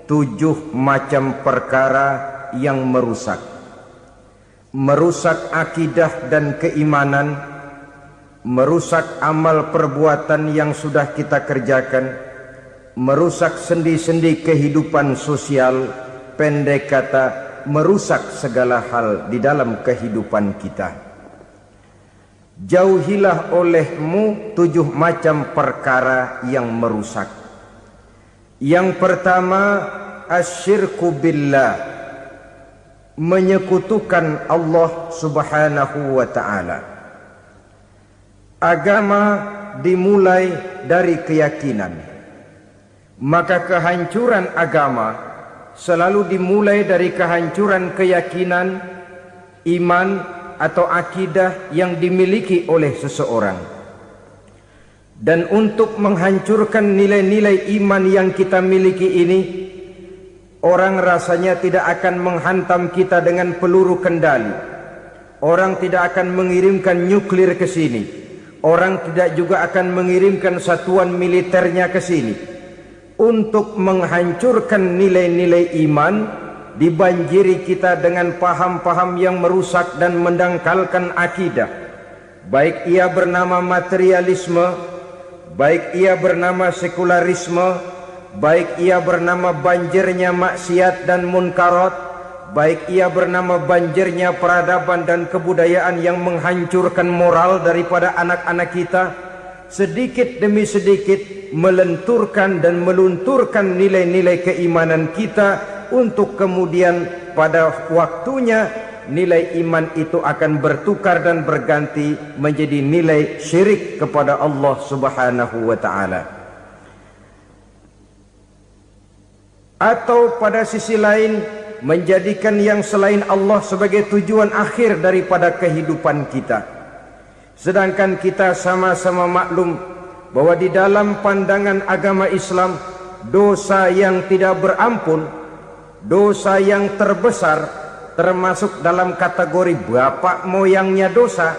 7 macam perkara yang merusak akidah dan keimanan, merusak amal perbuatan yang sudah kita kerjakan, merusak sendi-sendi kehidupan sosial, pendek kata merusak segala hal di dalam kehidupan kita. Jauhilah olehmu 7 macam perkara yang merusak. Yang pertama, asyirku billah, menyekutukan Allah subhanahu wa ta'ala. Agama dimulai dari keyakinan, maka kehancuran agama selalu dimulai dari kehancuran keyakinan, iman atau akidah yang dimiliki oleh seseorang. Dan untuk menghancurkan nilai-nilai iman yang kita miliki ini, orang rasanya tidak akan menghantam kita dengan peluru kendali. Orang tidak akan mengirimkan nuklir ke sini. Orang tidak juga akan mengirimkan satuan militernya ke sini. Untuk menghancurkan nilai-nilai iman, dibanjiri kita dengan paham-paham yang merusak dan mendangkalkan akidah. Baik ia bernama materialisme, baik ia bernama sekularisme, baik ia bernama banjirnya maksiat dan munkarat, baik ia bernama banjirnya peradaban dan kebudayaan yang menghancurkan moral daripada anak-anak kita, sedikit demi sedikit melenturkan dan melunturkan nilai-nilai keimanan kita, untuk kemudian pada waktunya nilai iman itu akan bertukar dan berganti menjadi nilai syirik kepada Allah subhanahu wa ta'ala. Atau pada sisi lain, menjadikan yang selain Allah sebagai tujuan akhir daripada kehidupan kita. Sedangkan kita sama-sama maklum bahwa di dalam pandangan agama Islam, dosa yang tidak berampun, dosa yang terbesar, termasuk dalam kategori bapak moyangnya dosa,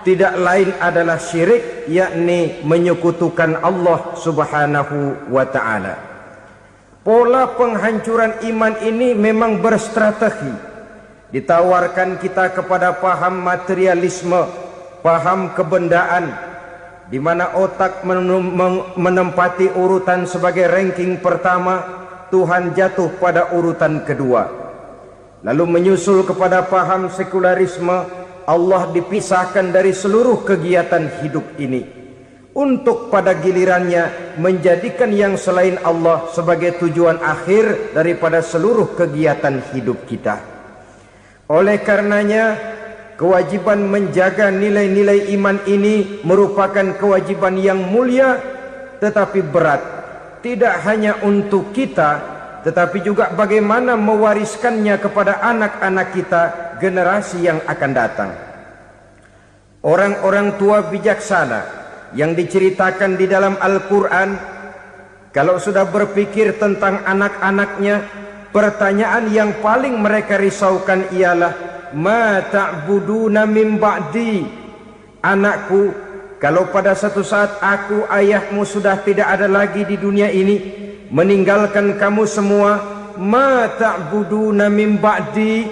tidak lain adalah syirik, yakni menyekutukan Allah subhanahu wa ta'ala. Pola penghancuran iman ini memang berstrategi. Ditawarkan kita kepada paham materialisme, paham kebendaan, di mana otak menempati urutan sebagai ranking pertama, Tuhan jatuh pada urutan kedua. Lalu menyusul kepada paham sekularisme, Allah dipisahkan dari seluruh kegiatan hidup ini, untuk pada gilirannya menjadikan yang selain Allah sebagai tujuan akhir daripada seluruh kegiatan hidup kita. Oleh karenanya, kewajiban menjaga nilai-nilai iman ini merupakan kewajiban yang mulia tetapi berat, tidak hanya untuk kita, tetapi juga bagaimana mewariskannya kepada anak-anak kita, generasi yang akan datang. Orang-orang tua bijaksana yang diceritakan di dalam Al-Quran, kalau sudah berpikir tentang anak-anaknya, pertanyaan yang paling mereka risaukan ialah, ma ta'buduna min ba'di. Anakku, kalau pada satu saat aku, ayahmu sudah tidak ada lagi di dunia ini, meninggalkan kamu semua, ma ta'buduna min ba'di,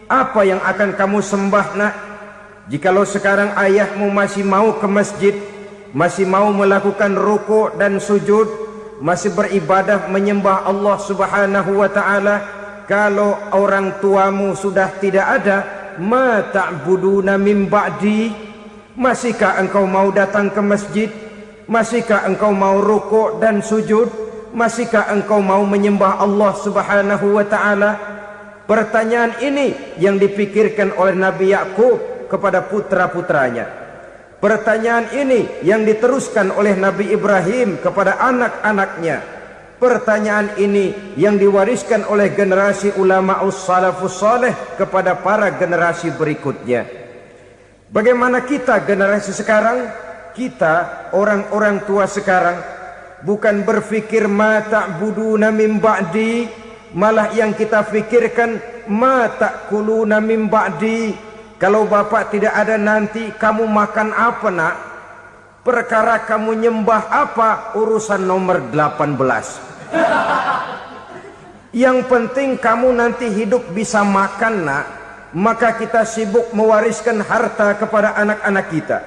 apa yang akan kamu sembah nak? Jikalau sekarang ayahmu masih mau ke masjid, masih mau melakukan rukuk dan sujud, masih beribadah menyembah Allah subhanahu wa ta'ala, kalau orang tuamu sudah tidak ada, ma ta'buduna min ba'di, masihkah engkau mau datang ke masjid? Masihkah engkau mau rukuk dan sujud? Masihkah engkau mau menyembah Allah subhanahu wa ta'ala? Pertanyaan ini yang dipikirkan oleh Nabi Yakub kepada putra-putranya. Pertanyaan ini yang diteruskan oleh Nabi Ibrahim kepada anak-anaknya. Pertanyaan ini yang diwariskan oleh generasi ulama salafus saleh kepada para generasi berikutnya. Bagaimana kita generasi sekarang? Kita orang-orang tua sekarang bukan berfikir ma ta'buduna min ba'di, malah yang kita fikirkan ma ta'kuluna min ba'di. Kalau bapak tidak ada nanti kamu makan apa nak? Perkara kamu nyembah apa? Urusan nomor 18. Yang penting kamu nanti hidup bisa makan, nak. Maka kita sibuk mewariskan harta kepada anak-anak kita.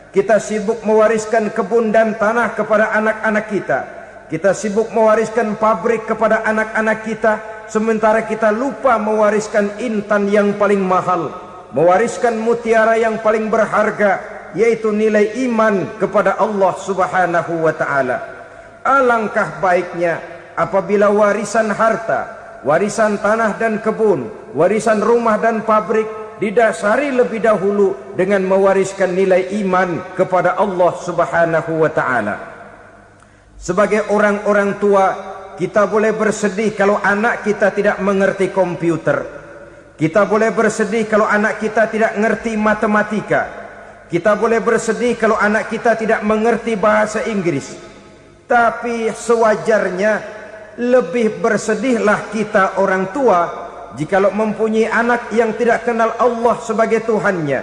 Kita sibuk mewariskan kebun dan tanah kepada anak-anak kita. Kita sibuk mewariskan pabrik kepada anak-anak kita, sementara kita lupa mewariskan intan yang paling mahal, mewariskan mutiara yang paling berharga, yaitu nilai iman kepada Allah Subhanahu wa ta'ala. Alangkah baiknya apabila warisan harta, warisan tanah dan kebun, warisan rumah dan pabrik didasari lebih dahulu dengan mewariskan nilai iman kepada Allah Subhanahu wa ta'ala. Sebagai orang-orang tua, kita boleh bersedih kalau anak kita tidak mengerti komputer. Kita boleh bersedih kalau anak kita tidak mengerti matematika. Kita boleh bersedih kalau anak kita tidak mengerti bahasa Inggris. Tapi sewajarnya lebih bersedihlah kita orang tua jikalau mempunyai anak yang tidak kenal Allah sebagai Tuhannya,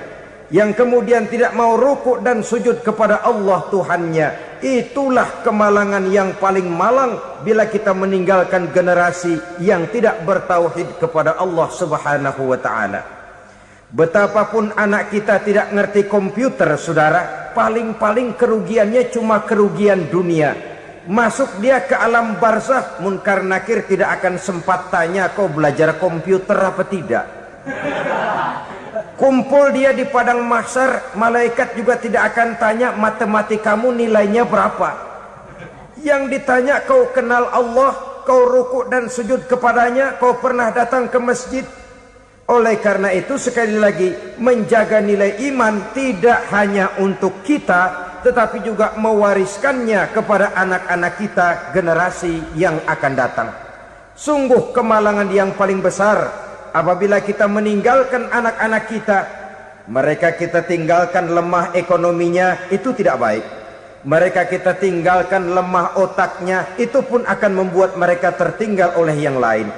yang kemudian tidak mau rukuk dan sujud kepada Allah Tuhannya. Itulah kemalangan yang paling malang bila kita meninggalkan generasi yang tidak bertauhid kepada Allah Subhanahu wa ta'ala. Betapapun anak kita tidak ngerti komputer, saudara, paling-paling kerugiannya cuma kerugian dunia. Masuk dia ke alam barzakh, munkar nakir tidak akan sempat tanya kau belajar komputer apa tidak. Kumpul dia di padang mahsyar, malaikat juga tidak akan tanya matematikamu nilainya berapa. Yang ditanya kau kenal Allah, kau rukuk dan sujud kepadanya, kau pernah datang ke masjid. Oleh karena itu sekali lagi, menjaga nilai iman tidak hanya untuk kita, tetapi juga mewariskannya kepada anak-anak kita, generasi yang akan datang. Sungguh kemalangan yang paling besar apabila kita meninggalkan anak-anak kita. Mereka kita tinggalkan lemah ekonominya, itu tidak baik. Mereka kita tinggalkan lemah otaknya, itu pun akan membuat mereka tertinggal oleh yang lain.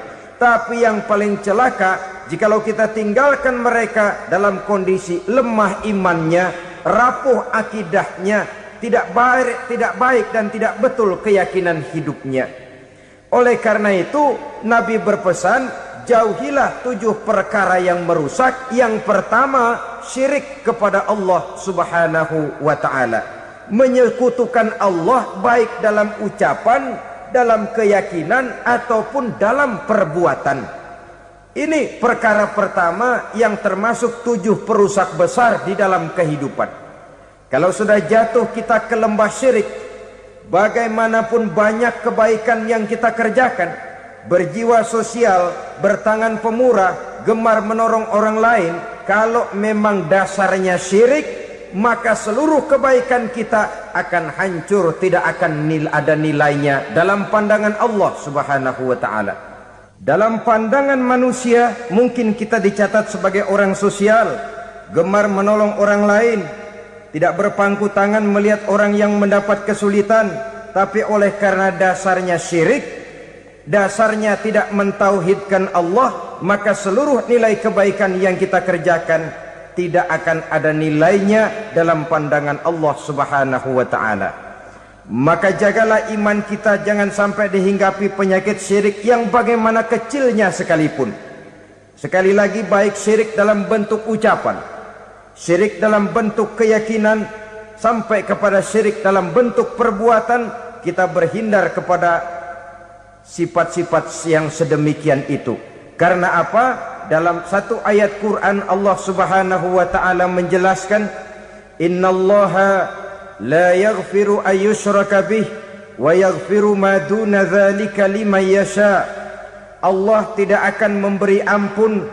Tapi yang paling celaka, jikalau kita tinggalkan mereka dalam kondisi lemah imannya, rapuh akidahnya, tidak baik dan tidak betul keyakinan hidupnya. Oleh karena itu Nabi berpesan, jauhilah 7 perkara yang merusak. Yang pertama, syirik kepada Allah Subhanahu wa ta'ala. Menyekutukan Allah baik dalam ucapan, dalam keyakinan ataupun dalam perbuatan. Ini perkara pertama yang termasuk 7 perusak besar di dalam kehidupan. Kalau sudah jatuh kita ke lembah syirik, bagaimanapun banyak kebaikan yang kita kerjakan, berjiwa sosial, bertangan pemurah, gemar menolong orang lain, kalau memang dasarnya syirik, maka seluruh kebaikan kita akan hancur, tidak akan ada nilainya dalam pandangan Allah Subhanahu wa ta'ala. Dalam pandangan manusia mungkin kita dicatat sebagai orang sosial, gemar menolong orang lain, tidak berpangku tangan melihat orang yang mendapat kesulitan. Tapi oleh karena dasarnya syirik, dasarnya tidak mentauhidkan Allah, maka seluruh nilai kebaikan yang kita kerjakan tidak akan ada nilainya dalam pandangan Allah Subhanahu wa ta'ala. Maka jagalah iman kita, jangan sampai dihinggapi penyakit syirik yang bagaimana kecilnya sekalipun. Sekali lagi, baik syirik dalam bentuk ucapan, syirik dalam bentuk keyakinan, sampai kepada syirik dalam bentuk perbuatan, kita berhindar kepada sifat-sifat yang sedemikian itu. Karena apa? Dalam satu ayat Quran Allah Subhanahu wa ta'ala menjelaskan, innallaha la yaghfiru ayyushraka bih wa yaghfiru ma duna dzalika liman yasha. Allah tidak akan memberi ampun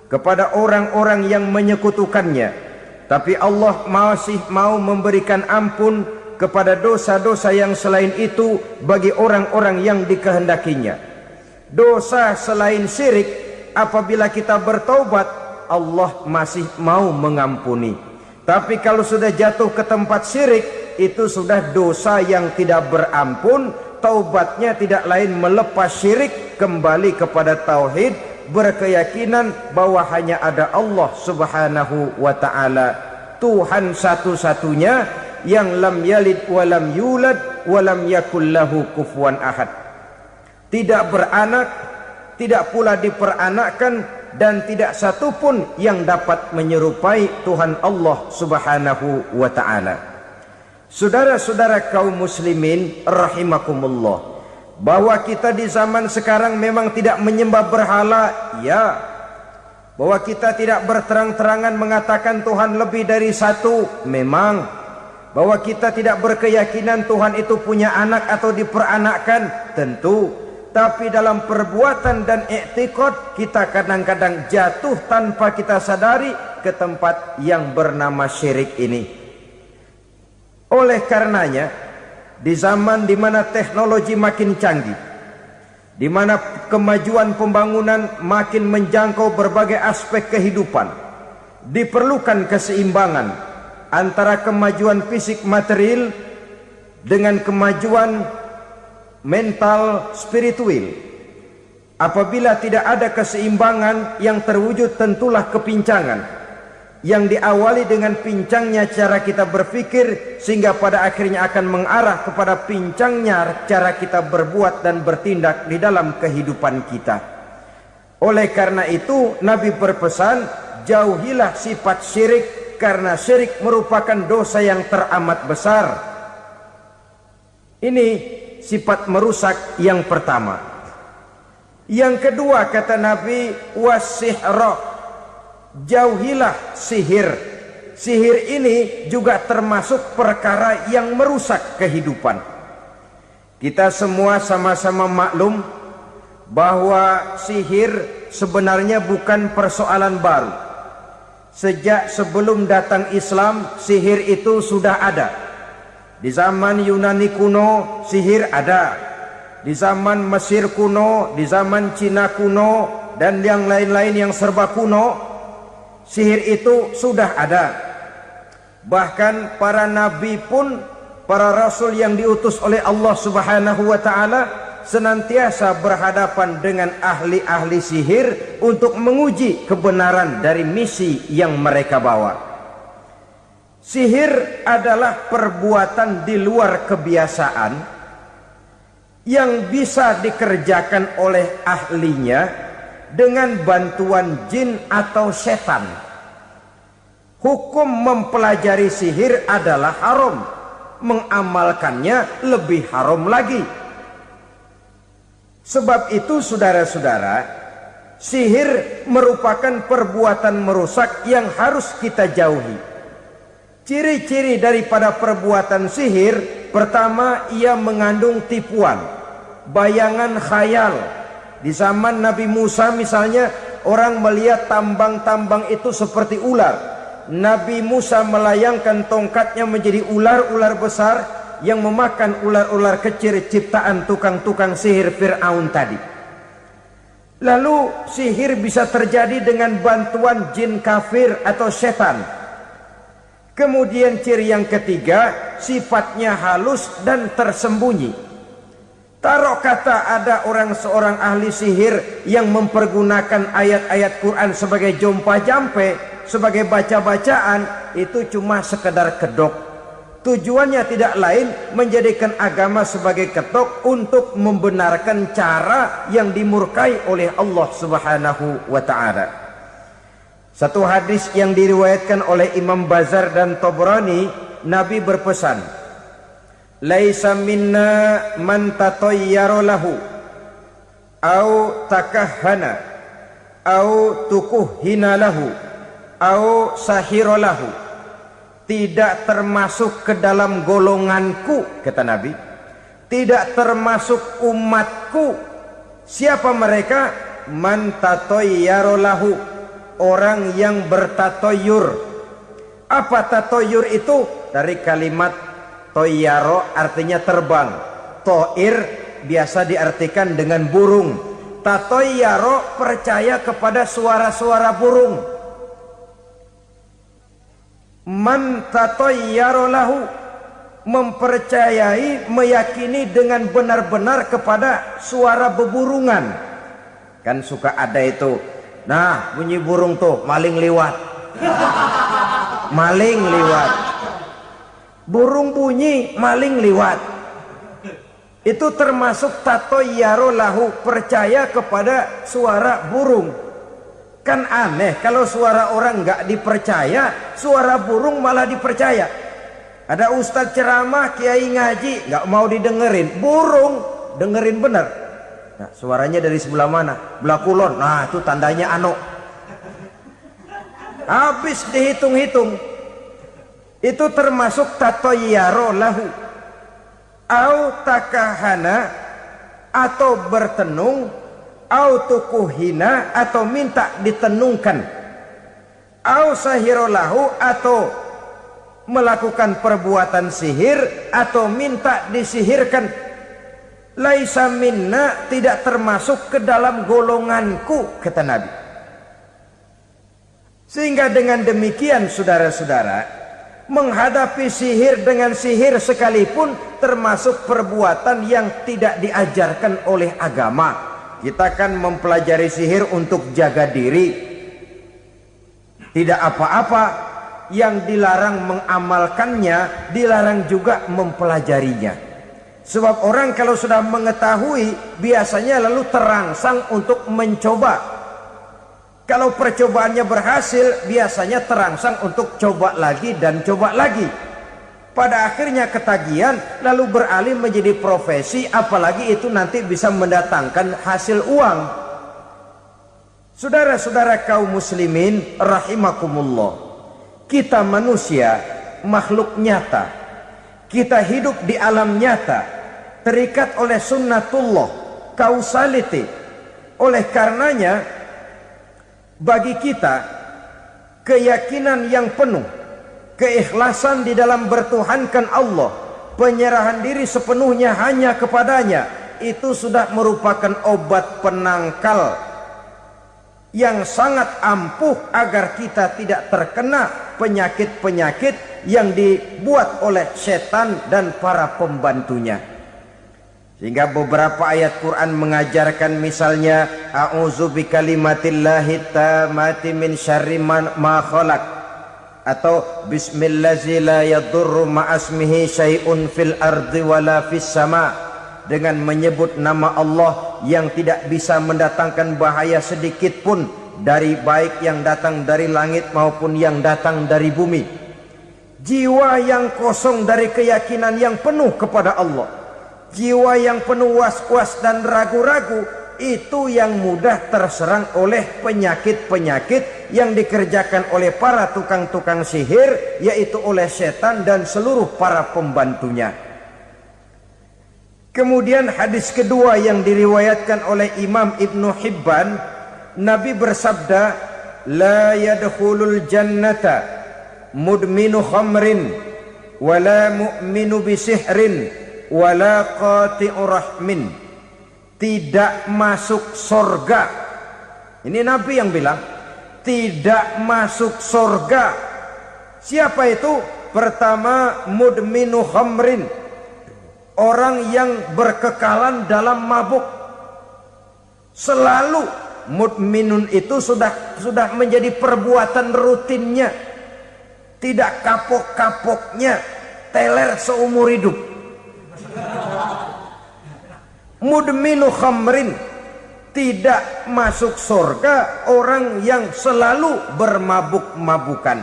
kepada orang-orang yang menyekutukannya, tapi Allah masih mau memberikan ampun kepada dosa-dosa yang selain itu bagi orang-orang yang dikehendakinya. Dosa selain syirik, apabila kita bertaubat, Allah masih mau mengampuni. Tapi kalau sudah jatuh ke tempat syirik, itu sudah dosa yang tidak berampun. Taubatnya tidak lain melepas syirik, kembali kepada tauhid, berkeyakinan bahwa hanya ada Allah Subhanahu wa ta'ala, Tuhan satu-satunya, yang lam yalid walam yulad walam yakul lahu kufuwan ahad. tidak beranak, tidak pula diperanakkan, dan tidak satupun yang dapat menyerupai Tuhan Allah Subhanahu wa ta'ala. Saudara-saudara kaum muslimin rahimakumullah, bahwa kita di zaman sekarang memang tidak menyembah berhala, ya. Bahwa kita tidak berterang-terangan mengatakan Tuhan lebih dari satu, memang. Bahwa kita tidak berkeyakinan Tuhan itu punya anak atau diperanakkan, tentu. Tapi dalam perbuatan dan i'tiqad kita kadang-kadang jatuh tanpa kita sadari ke tempat yang bernama syirik ini. Oleh karenanya, di zaman di mana teknologi makin canggih, di mana kemajuan pembangunan makin menjangkau berbagai aspek kehidupan, diperlukan keseimbangan antara kemajuan fisik material dengan kemajuan mental spiritual. Apabila tidak ada keseimbangan, yang terwujud tentulah kepincangan, yang diawali dengan pincangnya cara kita berpikir, sehingga pada akhirnya akan mengarah kepada pincangnya cara kita berbuat dan bertindak di dalam kehidupan kita. Oleh karena itu Nabi berpesan, jauhilah sifat syirik, karena syirik merupakan dosa yang teramat besar. Ini sifat merusak yang pertama. Yang kedua kata Nabi, wasihra, jauhilah sihir. Sihir ini juga termasuk perkara yang merusak kehidupan. Kita semua sama-sama maklum bahwa sihir sebenarnya bukan persoalan baru. Sejak sebelum datang Islam, sihir itu sudah ada. Di zaman Yunani kuno, sihir ada. Di zaman Mesir kuno, di zaman Cina kuno, dan yang lain-lain yang serba kuno, sihir itu sudah ada. Bahkan para nabi pun, para rasul yang diutus oleh Allah Subhanahu wa ta'ala, senantiasa berhadapan dengan ahli-ahli sihir untuk menguji kebenaran dari misi yang mereka bawa. Sihir adalah perbuatan di luar kebiasaan yang bisa dikerjakan oleh ahlinya dengan bantuan jin atau setan. Hukum mempelajari sihir adalah haram, mengamalkannya lebih haram lagi. Sebab itu saudara-saudara, sihir merupakan perbuatan merusak yang harus kita jauhi. Ciri-ciri daripada perbuatan sihir, pertama, ia mengandung tipuan, bayangan khayal. Di zaman Nabi Musa misalnya, orang melihat tambang-tambang itu seperti ular. Nabi Musa melayangkan tongkatnya menjadi ular-ular besar yang memakan ular-ular kecil ciptaan tukang-tukang sihir Fir'aun tadi. Lalu sihir bisa terjadi dengan bantuan jin kafir atau setan. Kemudian ciri yang ketiga, sifatnya halus dan tersembunyi. Taruh kata ada seorang ahli sihir yang mempergunakan ayat-ayat Quran sebagai jompa-jampe, sebagai baca-bacaan, itu cuma sekedar kedok. Tujuannya tidak lain menjadikan agama sebagai ketok untuk membenarkan cara yang dimurkai oleh Allah Subhanahu wa ta'ala. Satu hadis yang diriwayatkan oleh Imam Bazar dan Tabrani, Nabi berpesan, laisa minna man tatayyara lahu au takahhana au tukuhhina lahu au sahira lahu. Tidak termasuk ke dalam golonganku, kata Nabi. Tidak termasuk umatku. Siapa mereka? Man tatayyara lahu, orang yang bertatoyur. Apa tatoyur itu? Dari kalimat toyaro, artinya terbang. Toir biasa diartikan dengan burung. Tatoyaro percaya kepada suara-suara burung. Man tatayyara lahu, mempercayai, meyakini dengan benar-benar kepada suara beburungan. Kan suka ada itu, nah bunyi burung tuh, maling liwat. Maling liwat. Burung bunyi, maling liwat. Itu termasuk tatoyaro lahu, percaya kepada suara burung. Kan aneh kalau suara orang nggak dipercaya, suara burung malah dipercaya. Ada ustadz ceramah, kiai ngaji, nggak mau didengerin, burung dengerin bener. Nah, suaranya dari sebelah mana? Belah kulon. Nah, itu tandanya ano. Habis dihitung-hitung. Itu termasuk tatoyaro lahu. Au takahana, atau bertenung, au tukuhina, atau minta ditenungkan, au sahirolahu, atau melakukan perbuatan sihir, atau minta disihirkan. Laisa minna, tidak termasuk ke dalam golonganku, kata Nabi. Sehingga dengan demikian saudara-saudara, menghadapi sihir dengan sihir sekalipun termasuk perbuatan yang tidak diajarkan oleh agama. Kita kan mempelajari sihir untuk jaga diri, tidak apa-apa. Yang dilarang mengamalkannya, dilarang juga mempelajarinya. Sebab orang kalau sudah mengetahui, biasanya lalu terangsang untuk mencoba. Kalau percobaannya berhasil, biasanya terangsang untuk coba lagi dan coba lagi. Pada akhirnya ketagihan, lalu beralih menjadi profesi, apalagi itu nanti bisa mendatangkan hasil uang. Saudara-saudara kaum muslimin rahimakumullah, kita manusia makhluk nyata. Kita hidup di alam nyata, terikat oleh sunnatullah, causality. Oleh karenanya, bagi kita keyakinan yang penuh, keikhlasan di dalam bertuhankan Allah, penyerahan diri sepenuhnya hanya kepadanya, itu sudah merupakan obat penangkal yang sangat ampuh agar kita tidak terkena penyakit-penyakit yang dibuat oleh setan dan para pembantunya. Sehingga beberapa ayat Quran mengajarkan, misalnya a'udzu bikalimatillahi tammati min syarri ma khalaq, atau bismillazi la yadurru ma'asmihi syai'un fil ardi wala fis sama, dengan menyebut nama Allah yang tidak bisa mendatangkan bahaya sedikit pun, dari baik yang datang dari langit maupun yang datang dari bumi. Jiwa yang kosong dari keyakinan yang penuh kepada Allah, jiwa yang penuh was-was dan ragu-ragu, itu yang mudah terserang oleh penyakit-penyakit yang dikerjakan oleh para tukang-tukang sihir, yaitu oleh setan dan seluruh para pembantunya. Kemudian hadis kedua yang diriwayatkan oleh Imam Ibnu Hibban, Nabi bersabda, la yadkhulul jannata mudminu khamrin wala mu'minu bisihrin wala qati'u rahmin. Tidak masuk surga. Ini Nabi yang bilang, tidak masuk surga. Siapa itu? Pertama, mudminu khamrin, orang yang berkekalan dalam mabuk. Selalu mudminun itu sudah menjadi perbuatan rutinnya, tidak kapok-kapoknya, teler seumur hidup. Mudminu khamrin, tidak masuk surga orang yang selalu bermabuk-mabukan.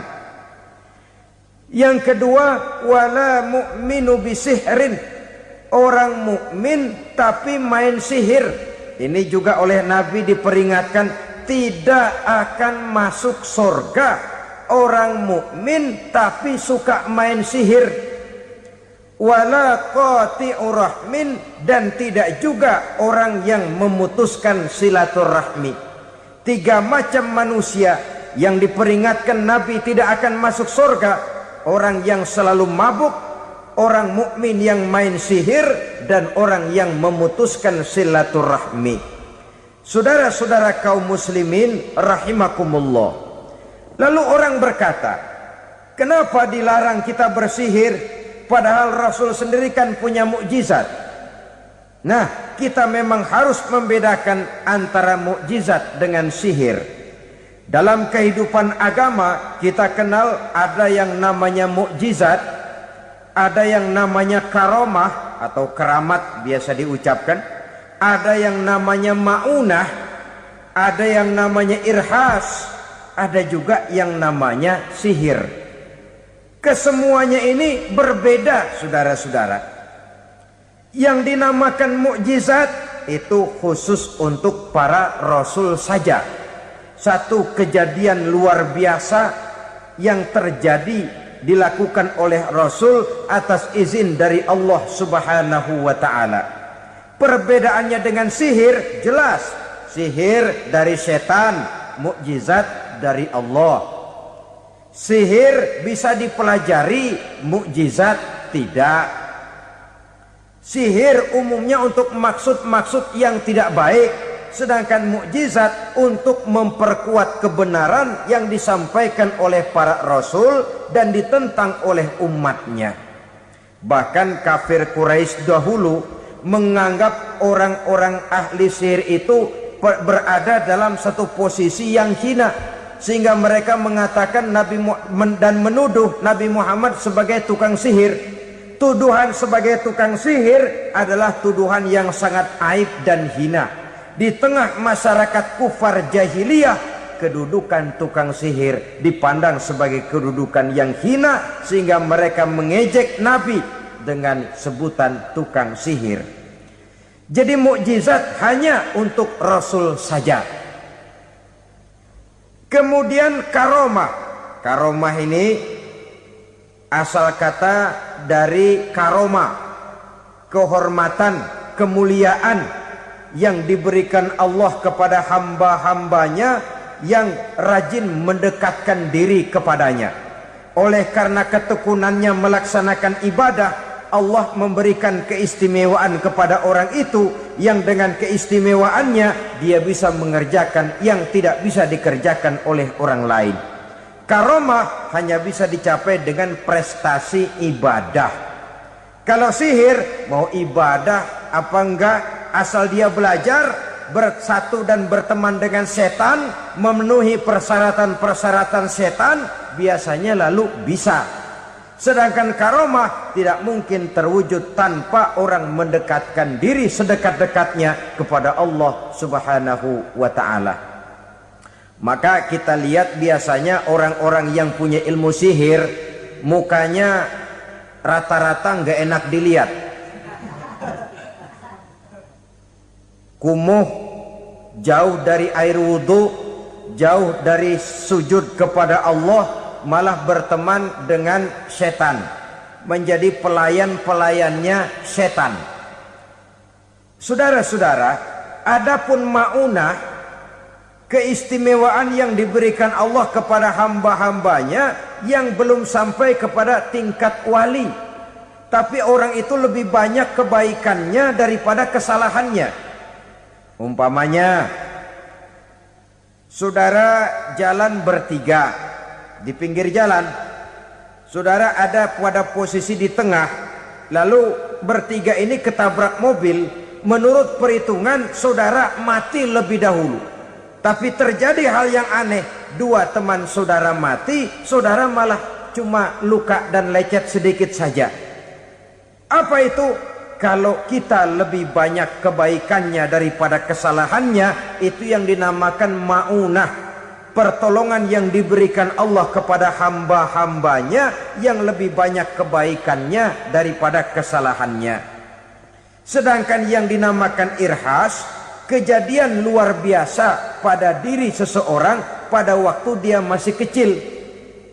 Yang kedua, wala mu'minu bisihrin, orang mukmin tapi main sihir. Ini juga oleh Nabi diperingatkan, tidak akan masuk surga orang mukmin tapi suka main sihir. Wala qati'u rahmin, dan tidak juga orang yang memutuskan silaturahmi. Tiga macam manusia yang diperingatkan Nabi tidak akan masuk surga: orang yang selalu mabuk, orang mukmin yang main sihir, dan orang yang memutuskan silaturahmi. Saudara-saudara kaum muslimin rahimakumullah. Lalu orang berkata, kenapa dilarang kita bersihir? Padahal Rasul sendiri kan punya mukjizat. Nah, kita memang harus membedakan antara mukjizat dengan sihir. Dalam kehidupan agama kita kenal ada yang namanya mukjizat, Ada yang namanya karomah atau keramat biasa diucapkan. Ada yang namanya maunah. Ada yang namanya irhas. Ada juga yang namanya sihir. Kesemuanya ini berbeda, saudara-saudara. Yang dinamakan mukjizat itu khusus untuk para rasul saja. Satu kejadian luar biasa yang terjadi dilakukan oleh Rasul atas izin dari Allah Subhanahu wa ta'ala. Perbedaannya dengan sihir jelas. Sihir dari setan, mukjizat dari Allah. Sihir bisa dipelajari, mukjizat tidak. Sihir umumnya untuk maksud-maksud yang tidak baik, sedangkan mukjizat untuk memperkuat kebenaran yang disampaikan oleh para rasul dan ditentang oleh umatnya. Bahkan kafir Quraisy dahulu menganggap orang-orang ahli sihir itu berada dalam satu posisi yang hina, sehingga mereka mengatakan dan menuduh Nabi Muhammad sebagai tukang sihir. Tuduhan sebagai tukang sihir adalah tuduhan yang sangat aib dan hina. Di tengah masyarakat kufar jahiliyah, kedudukan tukang sihir dipandang sebagai kedudukan yang hina, sehingga mereka mengejek Nabi dengan sebutan tukang sihir. Jadi mukjizat hanya untuk Rasul saja. Kemudian karomah. Karomah ini asal kata dari karoma, kehormatan, kemuliaan yang diberikan Allah kepada hamba-hambanya yang rajin mendekatkan diri kepadanya. Oleh karena ketekunannya melaksanakan ibadah, Allah memberikan keistimewaan kepada orang itu, yang dengan keistimewaannya dia bisa mengerjakan yang tidak bisa dikerjakan oleh orang lain. Karomah hanya bisa dicapai dengan prestasi ibadah. Kalau sihir mau ibadah apa enggak, asal dia belajar, bersatu dan berteman dengan setan, memenuhi persyaratan-persyaratan setan, biasanya lalu bisa. Sedangkan karomah tidak mungkin terwujud tanpa orang mendekatkan diri sedekat-dekatnya kepada Allah Subhanahu wa ta'ala. Maka kita lihat biasanya orang-orang yang punya ilmu sihir, mukanya rata-rata nggak enak dilihat. Kumuh, jauh dari air wudhu, jauh dari sujud kepada Allah, malah berteman dengan setan, menjadi pelayan-pelayannya setan. Saudara-saudara, adapun maunah, keistimewaan yang diberikan Allah kepada hamba-hambanya yang belum sampai kepada tingkat wali, tapi orang itu lebih banyak kebaikannya daripada kesalahannya. Umpamanya, saudara jalan bertiga di pinggir jalan, saudara ada pada posisi di tengah, lalu bertiga ini ketabrak mobil. Menurut perhitungan saudara mati lebih dahulu, tapi terjadi hal yang aneh, dua teman saudara mati, saudara malah cuma luka dan lecet sedikit saja. Apa itu? Kalau kita lebih banyak kebaikannya daripada kesalahannya, itu yang dinamakan maunah, pertolongan yang diberikan Allah kepada hamba-hambanya yang lebih banyak kebaikannya daripada kesalahannya. Sedangkan yang dinamakan irhas, kejadian luar biasa pada diri seseorang pada waktu dia masih kecil,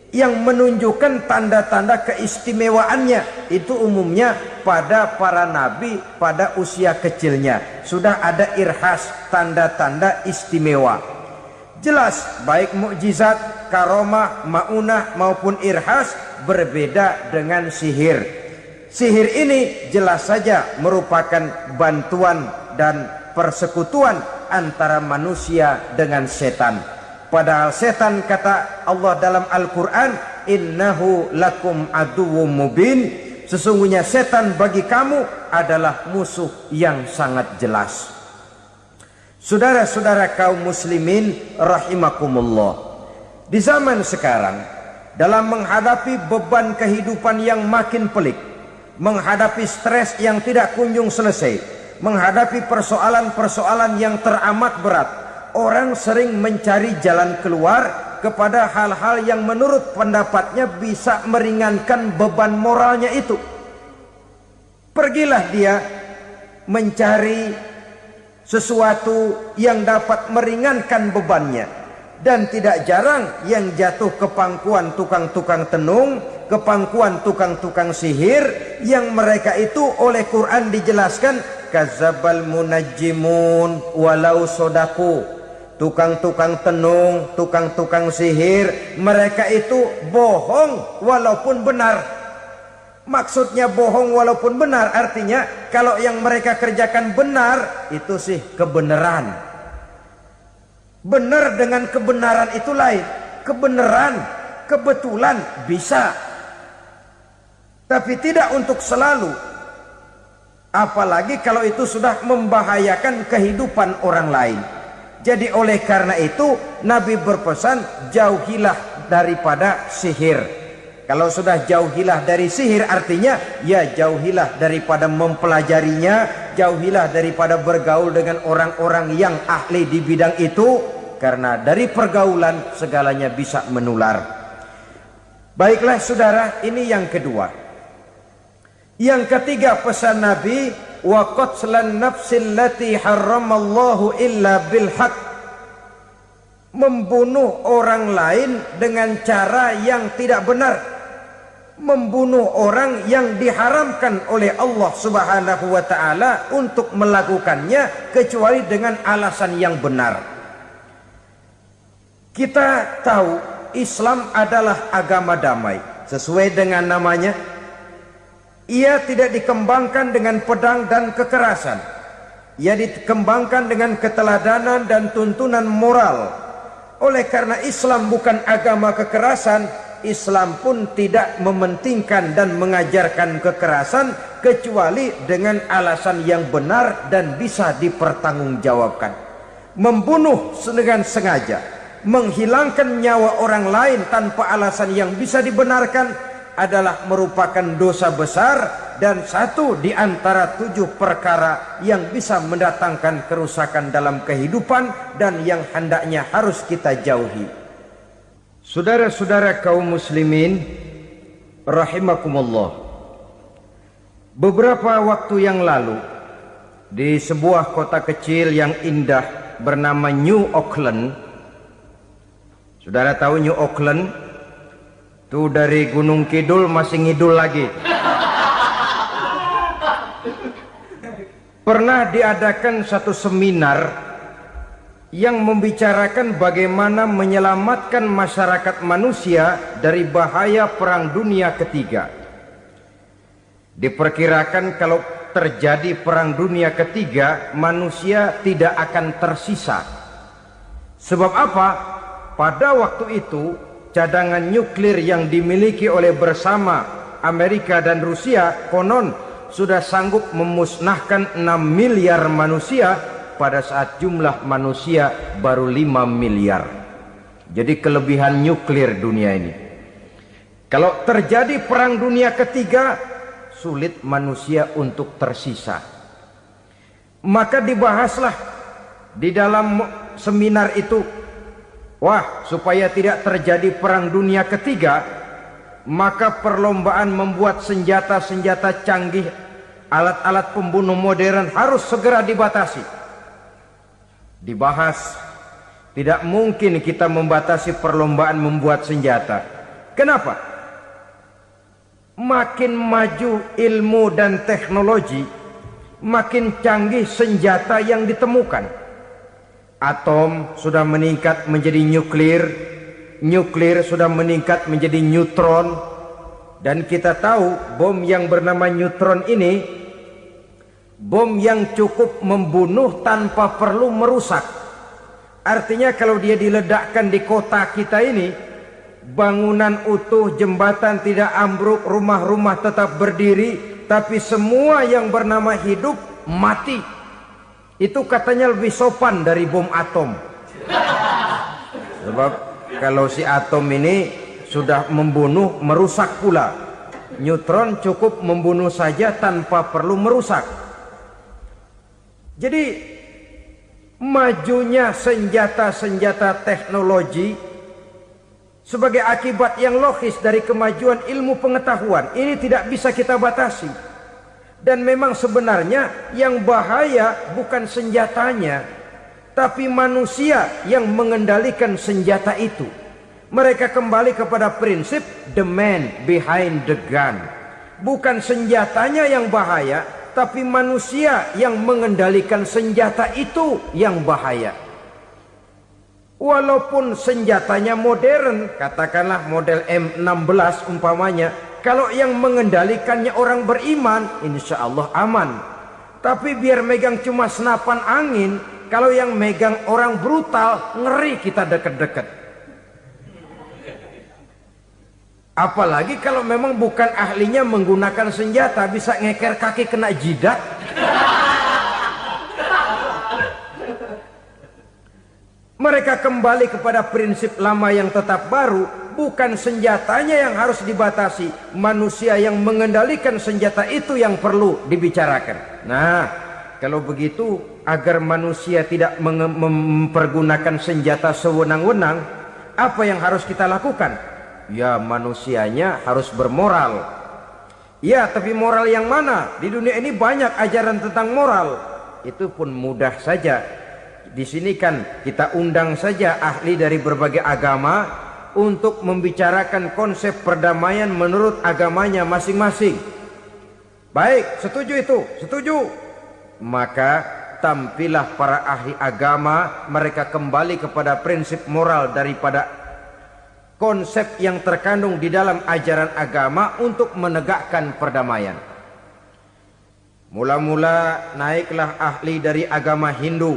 yang menunjukkan tanda-tanda keistimewaannya. Itu umumnya pada para nabi pada usia kecilnya sudah ada irhas, tanda-tanda istimewa. Jelas baik mukjizat, karomah, maunah maupun irhas berbeda dengan sihir. Sihir ini jelas saja merupakan bantuan dan persekutuan antara manusia dengan setan. Padahal setan, kata Allah dalam Al-Quran, innahu lakum aduwwum mubin, sesungguhnya setan bagi kamu adalah musuh yang sangat jelas. Saudara-saudara kaum muslimin rahimakumullah, di zaman sekarang dalam menghadapi beban kehidupan yang makin pelik, menghadapi stres yang tidak kunjung selesai, menghadapi persoalan-persoalan yang teramat berat, orang sering mencari jalan keluar kepada hal-hal yang menurut pendapatnya bisa meringankan beban moralnya itu. Pergilah dia mencari sesuatu yang dapat meringankan bebannya. Dan tidak jarang yang jatuh ke pangkuan tukang-tukang tenung, ke pangkuan tukang-tukang sihir, yang mereka itu oleh Quran dijelaskan kadzabal munajjimun walau sodaku. Tukang-tukang tenung, tukang-tukang sihir, mereka itu bohong walaupun benar. Maksudnya bohong walaupun benar artinya kalau yang mereka kerjakan benar itu sih kebenaran. Benar dengan kebenaran itu lain. Kebenaran, kebetulan bisa, tapi tidak untuk selalu. Apalagi kalau itu sudah membahayakan kehidupan orang lain. Jadi oleh karena itu Nabi berpesan jauhilah daripada sihir. Kalau sudah jauhilah dari sihir artinya ya jauhilah daripada mempelajarinya, jauhilah daripada bergaul dengan orang-orang yang ahli di bidang itu, karena dari pergaulan segalanya bisa menular. Baiklah saudara, ini yang kedua. Yang ketiga pesan Nabi, wa qatlan nafsil lati harramallahu illa bil haq. Membunuh orang lain dengan cara yang tidak benar. Membunuh orang yang diharamkan oleh Allah Subhanahu wa taala untuk melakukannya kecuali dengan alasan yang benar. Kita tahu Islam adalah agama damai. Sesuai dengan namanya, ia tidak dikembangkan dengan pedang dan kekerasan. Ia dikembangkan dengan keteladanan dan tuntunan moral. Oleh karena Islam bukan agama kekerasan, Islam pun tidak mementingkan dan mengajarkan kekerasan kecuali dengan alasan yang benar dan bisa dipertanggungjawabkan. Membunuh dengan sengaja, menghilangkan nyawa orang lain tanpa alasan yang bisa dibenarkan adalah merupakan dosa besar dan satu di antara 7 perkara yang bisa mendatangkan kerusakan dalam kehidupan dan yang hendaknya harus kita jauhi. Saudara-saudara kaum muslimin rahimakumullah, beberapa waktu yang lalu di sebuah kota kecil yang indah bernama New Auckland. Saudara tahu New Auckland? Itu dari Gunung Kidul masih ngidul lagi. Pernah diadakan satu seminar yang membicarakan bagaimana menyelamatkan masyarakat manusia dari bahaya Perang Dunia Ketiga. Diperkirakan kalau terjadi Perang Dunia Ketiga, manusia tidak akan tersisa. Sebab apa? Pada waktu itu cadangan nuklir yang dimiliki oleh bersama Amerika dan Rusia konon sudah sanggup memusnahkan 6 miliar manusia pada saat jumlah manusia baru 5 miliar. Jadi kelebihan nuklir dunia ini. Kalau terjadi Perang Dunia Ketiga, sulit manusia untuk tersisa. Maka dibahaslah di dalam seminar itu, wah, supaya tidak terjadi Perang Dunia Ketiga, maka perlombaan membuat senjata-senjata canggih, alat-alat pembunuh modern harus segera dibatasi. Dibahas, tidak mungkin kita membatasi perlombaan membuat senjata. Kenapa? Makin maju ilmu dan teknologi, makin canggih senjata yang ditemukan. Atom sudah meningkat menjadi nuklir, nuklir sudah meningkat menjadi neutron, dan kita tahu bom yang bernama neutron ini bom yang cukup membunuh tanpa perlu merusak. Artinya kalau dia diledakkan di kota kita ini, bangunan utuh, jembatan tidak ambruk, rumah-rumah tetap berdiri, tapi semua yang bernama hidup mati. Itu katanya lebih sopan dari bom atom. Sebab kalau si atom ini sudah membunuh, merusak pula. Neutron cukup membunuh saja tanpa perlu merusak. Jadi majunya senjata-senjata teknologi sebagai akibat yang logis dari kemajuan ilmu pengetahuan ini tidak bisa kita batasi. Dan memang sebenarnya yang bahaya bukan senjatanya, tapi manusia yang mengendalikan senjata itu. Mereka kembali kepada prinsip the man behind the gun. Bukan senjatanya yang bahaya, tapi manusia yang mengendalikan senjata itu yang bahaya. Walaupun senjatanya modern, katakanlah model M16 umpamanya, kalau yang mengendalikannya orang beriman, insya Allah aman. Tapi biar megang cuma senapan angin, kalau yang megang orang brutal, ngeri kita deket-deket. Apalagi kalau memang bukan ahlinya menggunakan senjata, bisa ngeker kaki kena jidat. Mereka kembali kepada prinsip lama yang tetap baru. Bukan senjatanya yang harus dibatasi, manusia yang mengendalikan senjata itu yang perlu dibicarakan. Nah, kalau begitu, agar manusia tidak mempergunakan senjata sewenang-wenang, apa yang harus kita lakukan? Ya, manusianya harus bermoral. Ya, tapi moral yang mana? Di dunia ini banyak ajaran tentang moral. Itu pun mudah saja. Di sini kan kita undang saja ahli dari berbagai agama untuk membicarakan konsep perdamaian menurut agamanya masing-masing. Baik, setuju itu, setuju. Maka tampillah para ahli agama, mereka kembali kepada prinsip moral daripada konsep yang terkandung di dalam ajaran agama untuk menegakkan perdamaian. Mula-mula naiklah ahli dari agama Hindu,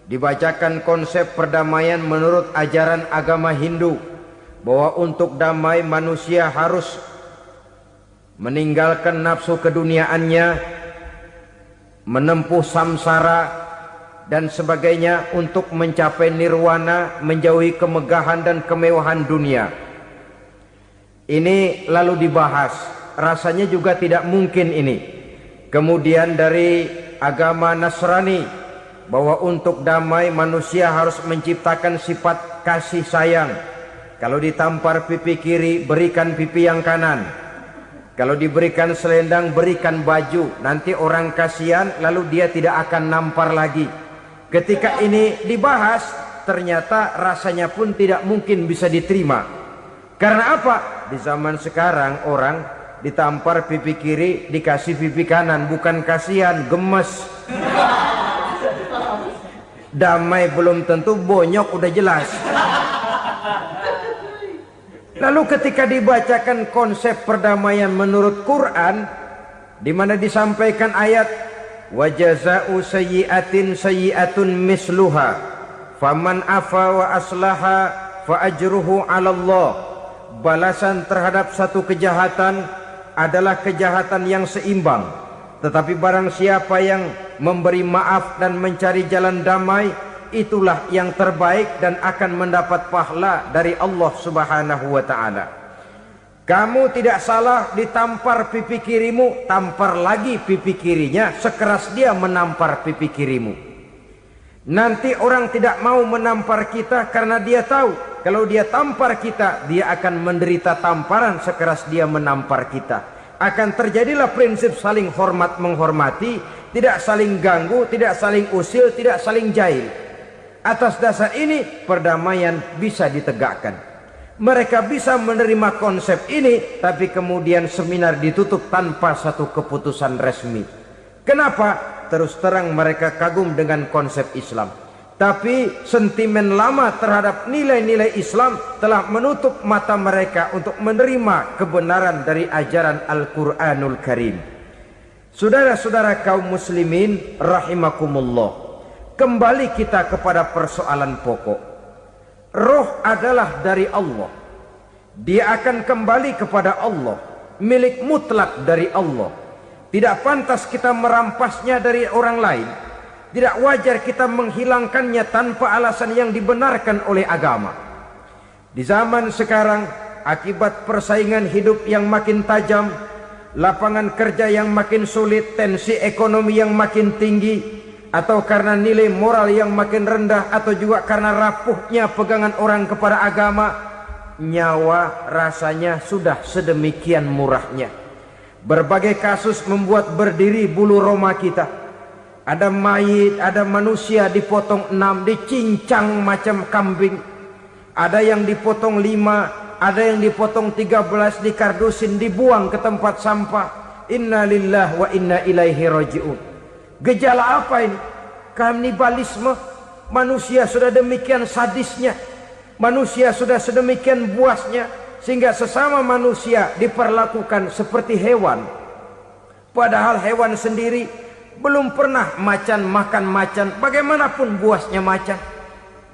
dibacakan konsep perdamaian menurut ajaran agama Hindu, bahwa untuk damai manusia harus meninggalkan nafsu keduniaannya, menempuh samsara dan sebagainya untuk mencapai nirwana, menjauhi kemegahan dan kemewahan dunia. Ini lalu dibahas, rasanya juga tidak mungkin ini. Kemudian dari agama Nasrani, bahwa untuk damai manusia harus menciptakan sifat kasih sayang. Kalau ditampar pipi kiri, berikan pipi yang kanan. Kalau diberikan selendang, berikan baju. Nanti orang kasihan, lalu dia tidak akan nampar lagi. Ketika ini dibahas, ternyata rasanya pun tidak mungkin bisa diterima. Karena apa? Di zaman sekarang orang ditampar pipi kiri, dikasih pipi kanan. Bukan kasihan, gemes. Damai belum tentu, bonyok udah jelas. Lalu ketika dibacakan konsep perdamaian menurut Quran, di mana disampaikan ayat wa jazaa'u sayyi'atin sayyi'atun misluha faman afa wa aslaha fa ajruhu 'ala Allah. Balasan terhadap satu kejahatan adalah kejahatan yang seimbang. Tetapi barang siapa yang memberi maaf dan mencari jalan damai, itulah yang terbaik dan akan mendapat pahala dari Allah Subhanahu wa ta'ala. Kamu tidak salah ditampar pipi kirimu, tampar lagi pipi kirinya sekeras dia menampar pipi kirimu. Nanti orang tidak mau menampar kita karena dia tahu kalau dia tampar kita, dia akan menderita tamparan sekeras dia menampar kita. Akan terjadilah prinsip saling hormat menghormati, tidak saling ganggu, tidak saling usil, tidak saling jahil. Atas dasar ini perdamaian bisa ditegakkan. Mereka bisa menerima konsep ini, tapi kemudian seminar ditutup tanpa satu keputusan resmi. Kenapa? Terus terang mereka kagum dengan konsep Islam, tapi sentimen lama terhadap nilai-nilai Islam telah menutup mata mereka untuk menerima kebenaran dari ajaran Al-Quranul Karim. Saudara-saudara kaum muslimin rahimakumullah, kembali kita kepada persoalan pokok. Roh adalah dari Allah. Dia akan kembali kepada Allah, milik mutlak dari Allah. Tidak pantas kita merampasnya dari orang lain. Tidak wajar kita menghilangkannya tanpa alasan yang dibenarkan oleh agama. Di zaman sekarang akibat persaingan hidup yang makin tajam, lapangan kerja yang makin sulit, tensi ekonomi yang makin tinggi, atau karena nilai moral yang makin rendah, atau juga karena rapuhnya pegangan orang kepada agama, nyawa rasanya sudah sedemikian murahnya. Berbagai kasus membuat berdiri bulu roma kita. Ada mayit, ada manusia dipotong 6, dicincang macam kambing. Ada yang dipotong 5, ada yang dipotong 13, dikardusin, dibuang ke tempat sampah. Inna lillahi wa inna ilaihi raji'un. Gejala apa ini? Kanibalisme. Manusia sudah demikian sadisnya, manusia sudah sedemikian buasnya, sehingga sesama manusia diperlakukan seperti hewan. Padahal hewan sendiri belum pernah macan makan macan, bagaimanapun buasnya macan.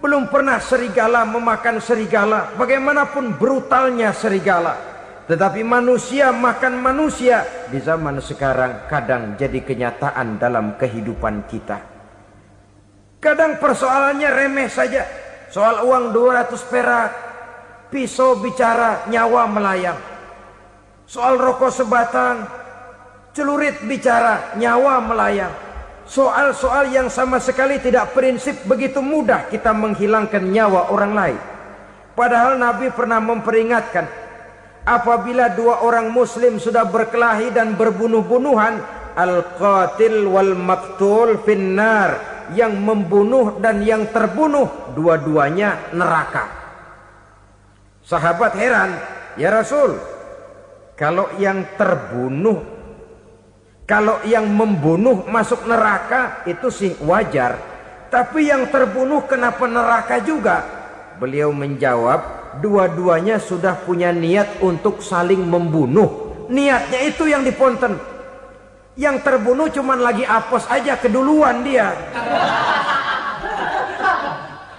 Belum pernah serigala memakan serigala, bagaimanapun brutalnya serigala. Tetapi manusia makan manusia di zaman sekarang kadang jadi kenyataan dalam kehidupan kita. Kadang persoalannya remeh saja. Soal uang 200 perak, pisau bicara, nyawa melayang. Soal rokok sebatang, celurit bicara, nyawa melayang. Soal-soal yang sama sekali tidak prinsip, begitu mudah kita menghilangkan nyawa orang lain. Padahal Nabi pernah memperingatkan, apabila dua orang muslim sudah berkelahi dan berbunuh-bunuhan, al-qatil wal maktul finnar, yang membunuh dan yang terbunuh dua-duanya neraka. Sahabat heran, ya Rasul, kalau yang terbunuh, kalau yang membunuh masuk neraka itu sih wajar, tapi yang terbunuh kenapa neraka juga? Beliau menjawab, dua-duanya sudah punya niat untuk saling membunuh. Niatnya itu yang diponten. Yang terbunuh cuman lagi apes aja, keduluan dia.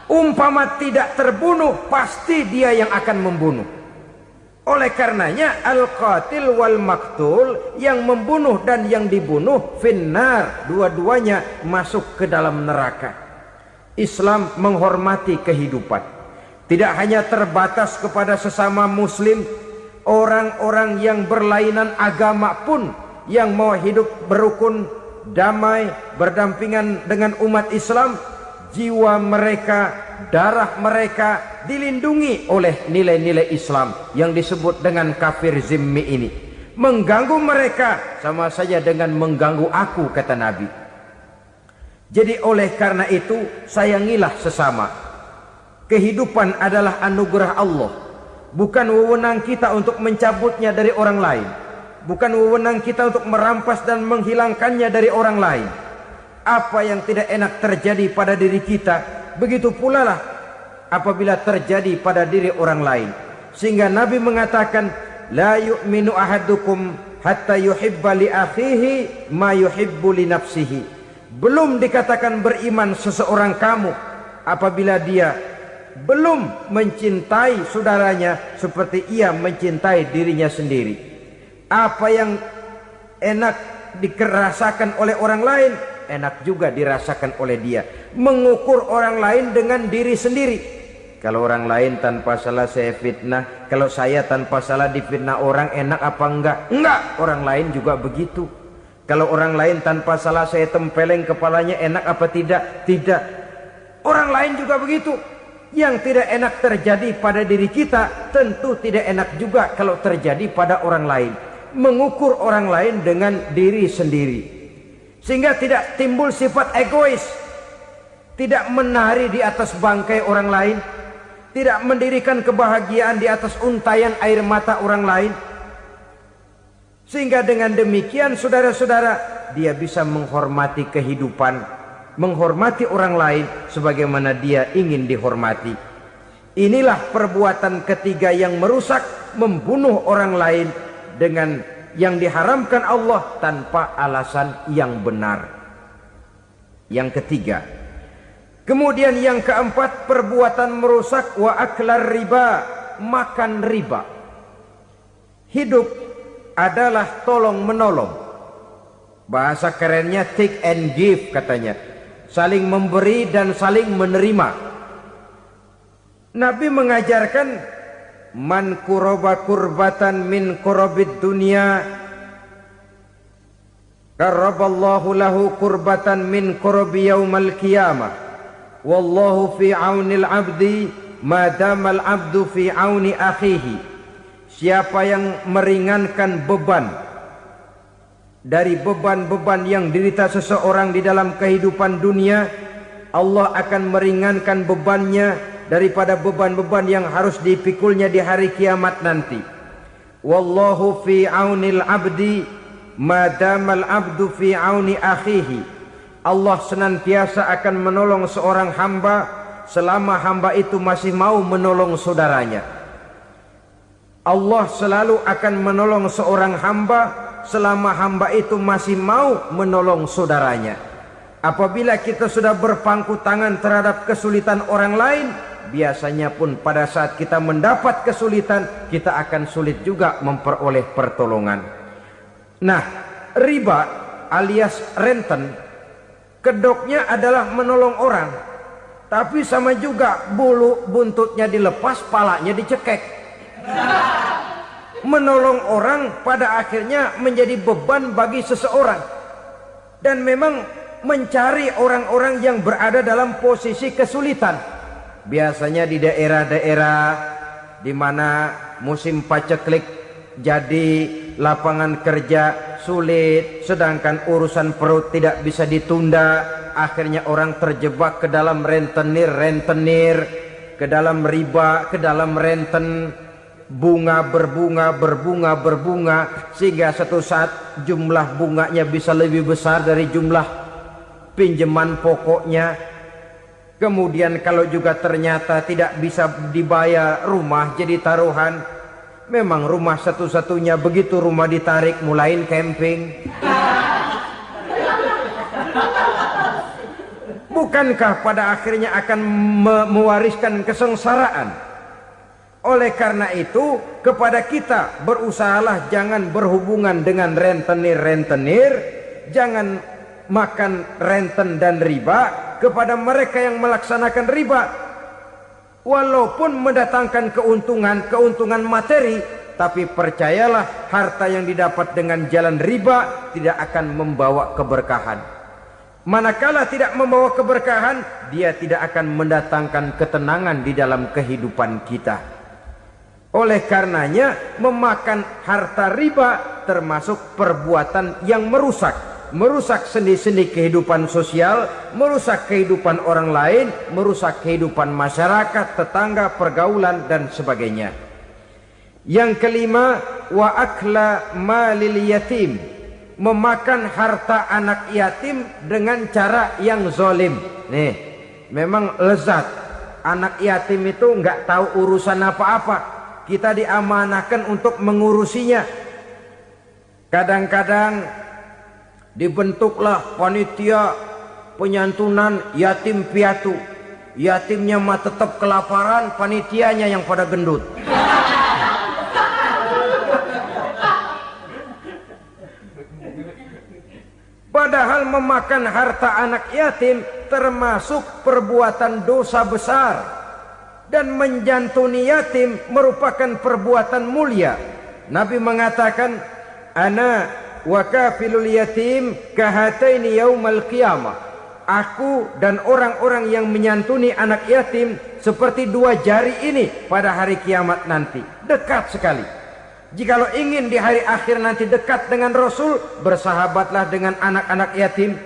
Umpama tidak terbunuh, pasti dia yang akan membunuh. Oleh karenanya al-qatil wal maktul, yang membunuh dan yang dibunuh finnar, dua-duanya masuk ke dalam neraka. Islam menghormati kehidupan, tidak hanya terbatas kepada sesama muslim. Orang-orang yang berlainan agama pun yang mau hidup berukun, damai, berdampingan dengan umat Islam, jiwa mereka, darah mereka dilindungi oleh nilai-nilai Islam yang disebut dengan kafir zimmi ini. Mengganggu mereka sama saja dengan mengganggu aku, kata Nabi. Jadi oleh karena itu, sayangilah sesama. Kehidupan adalah anugerah Allah, bukan wewenang kita untuk mencabutnya dari orang lain, bukan wewenang kita untuk merampas dan menghilangkannya dari orang lain. Apa yang tidak enak terjadi pada diri kita, begitu pula lah apabila terjadi pada diri orang lain. Sehingga Nabi mengatakan, la yu'minu ahadukum hatta yuhibba li akhihi ma yuhibbu li nafsihi. Belum dikatakan beriman seseorang kamu apabila dia belum mencintai saudaranya seperti ia mencintai dirinya sendiri. Apa yang enak dirasakan oleh orang lain, enak juga dirasakan oleh dia. Mengukur orang lain dengan diri sendiri. Kalau orang lain tanpa salah saya fitnah, kalau saya tanpa salah difitnah orang, enak apa enggak? Enggak, orang lain juga begitu. Kalau orang lain tanpa salah saya tempeleng kepalanya, enak apa tidak? Tidak. Orang lain juga begitu. Yang tidak enak terjadi pada diri kita, tentu tidak enak juga kalau terjadi pada orang lain. Mengukur orang lain dengan diri sendiri, sehingga tidak timbul sifat egois, tidak menari di atas bangkai orang lain, tidak mendirikan kebahagiaan di atas untayan air mata orang lain. Sehingga dengan demikian saudara-saudara, dia bisa menghormati kehidupan, menghormati orang lain sebagaimana dia ingin dihormati. Inilah perbuatan ketiga yang merusak, membunuh orang lain dengan yang diharamkan Allah tanpa alasan yang benar. Yang ketiga. Kemudian yang keempat, perbuatan merusak wa aklar riba, makan riba. Hidup adalah tolong menolong. Bahasa kerennya take and give katanya. Saling memberi dan saling menerima. Nabi mengajarkan man kuraba kurbatan min kurabid dunya karaballahu lahu kurbatan min kurabi yaumal qiyamah. Wallahu fi aunil abdi madamal abdu fi auni akhihi. Siapa yang meringankan beban dari beban-beban yang dirita seseorang di dalam kehidupan dunia, Allah akan meringankan bebannya daripada beban-beban yang harus dipikulnya di hari kiamat nanti. Wallahu fi aunil abdi madamal abdu fi auni akhihi. Allah senantiasa akan menolong seorang hamba selama hamba itu masih mau menolong saudaranya. Allah selalu akan menolong seorang hamba selama hamba itu masih mau menolong saudaranya. Apabila kita sudah berpangku tangan terhadap kesulitan orang lain, biasanya pun pada saat kita mendapat kesulitan, kita akan sulit juga memperoleh pertolongan. Nah, riba alias renten, kedoknya adalah menolong orang, tapi sama juga bulu buntutnya dilepas, palanya dicekek. Menolong orang pada akhirnya menjadi beban bagi seseorang, dan memang mencari orang-orang yang berada dalam posisi kesulitan. Biasanya di daerah-daerah di mana musim paceklik jadi lapangan kerja sulit, sedangkan urusan perut tidak bisa ditunda, akhirnya orang terjebak ke dalam rentenir, ke dalam riba, ke dalam renten, bunga berbunga, sehingga satu saat jumlah bunganya bisa lebih besar dari jumlah pinjaman pokoknya. Kemudian kalau juga ternyata tidak bisa dibayar, rumah jadi taruhan. Memang rumah satu-satunya, begitu rumah ditarik mulain camping. Bukankah pada akhirnya akan mewariskan kesengsaraan? Oleh karena itu, kepada kita berusahalah jangan berhubungan dengan rentenir, jangan makan renten dan riba. Kepada mereka yang melaksanakan riba, walaupun mendatangkan keuntungan materi, tapi percayalah harta yang didapat dengan jalan riba tidak akan membawa keberkahan. Manakala tidak membawa keberkahan, dia tidak akan mendatangkan ketenangan di dalam kehidupan kita. Oleh karenanya, memakan harta riba termasuk perbuatan yang merusak sendi-sendi kehidupan sosial, merusak kehidupan orang lain, merusak kehidupan masyarakat, tetangga, pergaulan, dan sebagainya. Yang kelima, wa akla malil yatim, memakan harta anak yatim dengan cara yang zalim. Nih, memang lezat. Anak yatim itu nggak tahu urusan apa-apa. Kita diamanahkan untuk mengurusinya. Kadang-kadang dibentuklah panitia penyantunan yatim piatu. Yatimnya mah tetap kelaparan, panitianya yang pada gendut. Padahal memakan harta anak yatim termasuk perbuatan dosa besar, dan menjantuni yatim merupakan perbuatan mulia. Nabi mengatakan, ana wa kafilul yatim kahataini yaumal qiyamah. Aku dan orang-orang yang menyantuni anak yatim seperti dua jari ini pada hari kiamat nanti. Dekat sekali. Jikalau ingin di hari akhir nanti dekat dengan Rasul, bersahabatlah dengan anak-anak yatim.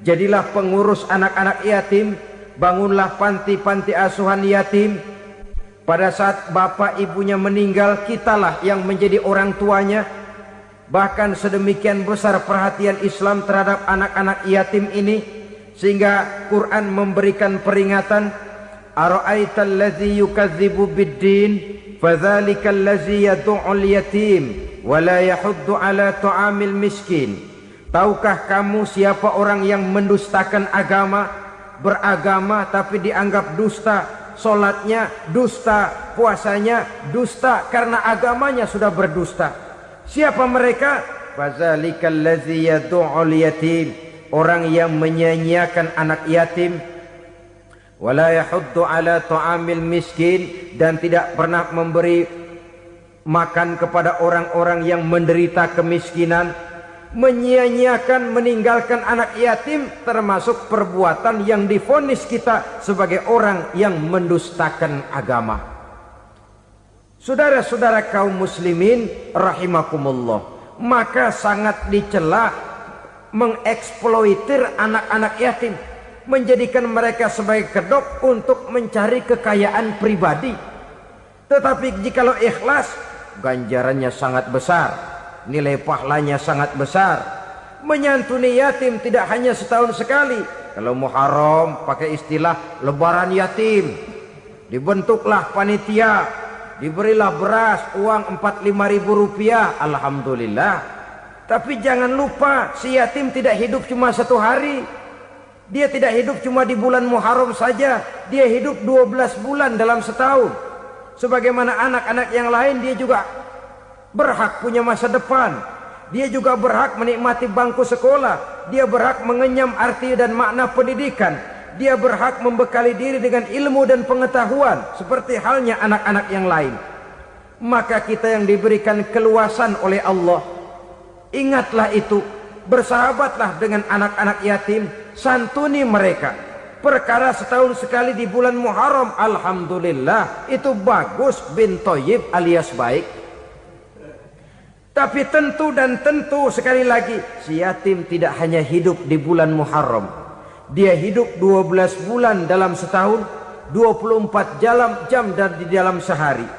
Jadilah pengurus anak-anak yatim. Bangunlah panti-panti asuhan yatim. Pada saat bapak ibunya meninggal, kitalah yang menjadi orang tuanya. Bahkan sedemikian besar perhatian Islam terhadap anak-anak yatim ini, sehingga Quran memberikan peringatan, ara'aital ladzi yukadzibu biddin fadzalikal ladzi yad'ul yatim wa la yahuddu ala ta'amil miskin. Tahukah kamu siapa orang yang mendustakan agama, beragama tapi dianggap dusta, salatnya dusta, puasanya dusta karena agamanya sudah berdusta. Siapa mereka? Fazalikal ladzi yad'ul yatim, orang yang menyia-nyiakan anak yatim, wala yahuddu ala ta'amil miskin, dan tidak pernah memberi makan kepada orang-orang yang menderita kemiskinan, menyia-nyiakan, meninggalkan anak yatim, termasuk perbuatan yang divonis kita sebagai orang yang mendustakan agama. Saudara-saudara kaum muslimin rahimakumullah, maka sangat dicela mengeksploitir anak-anak yatim, menjadikan mereka sebagai kedok untuk mencari kekayaan pribadi. Tetapi jikalau ikhlas, ganjarannya sangat besar, nilai pahalanya sangat besar. Menyantuni yatim tidak hanya setahun sekali. Kalau Muharram pakai istilah lebaran yatim, dibentuklah panitia, diberilah beras, uang 4-5 ribu rupiah, alhamdulillah. Tapi jangan lupa, si yatim tidak hidup cuma satu hari. Dia tidak hidup cuma di bulan Muharram saja, dia hidup 12 bulan dalam setahun. Sebagaimana anak-anak yang lain, dia juga berhak punya masa depan. Dia juga berhak menikmati bangku sekolah. Dia berhak mengenyam arti dan makna pendidikan. Dia berhak membekali diri dengan ilmu dan pengetahuan, seperti halnya anak-anak yang lain. Maka kita yang diberikan keluasan oleh Allah, ingatlah itu, bersahabatlah dengan anak-anak yatim, santuni mereka. Perkara setahun sekali di bulan Muharram, alhamdulillah, itu bagus, bin Thayyib alias baik. Tapi tentu dan tentu sekali lagi, si yatim tidak hanya hidup di bulan Muharram. Dia hidup 12 bulan dalam setahun, 24 jam dan di dalam sehari.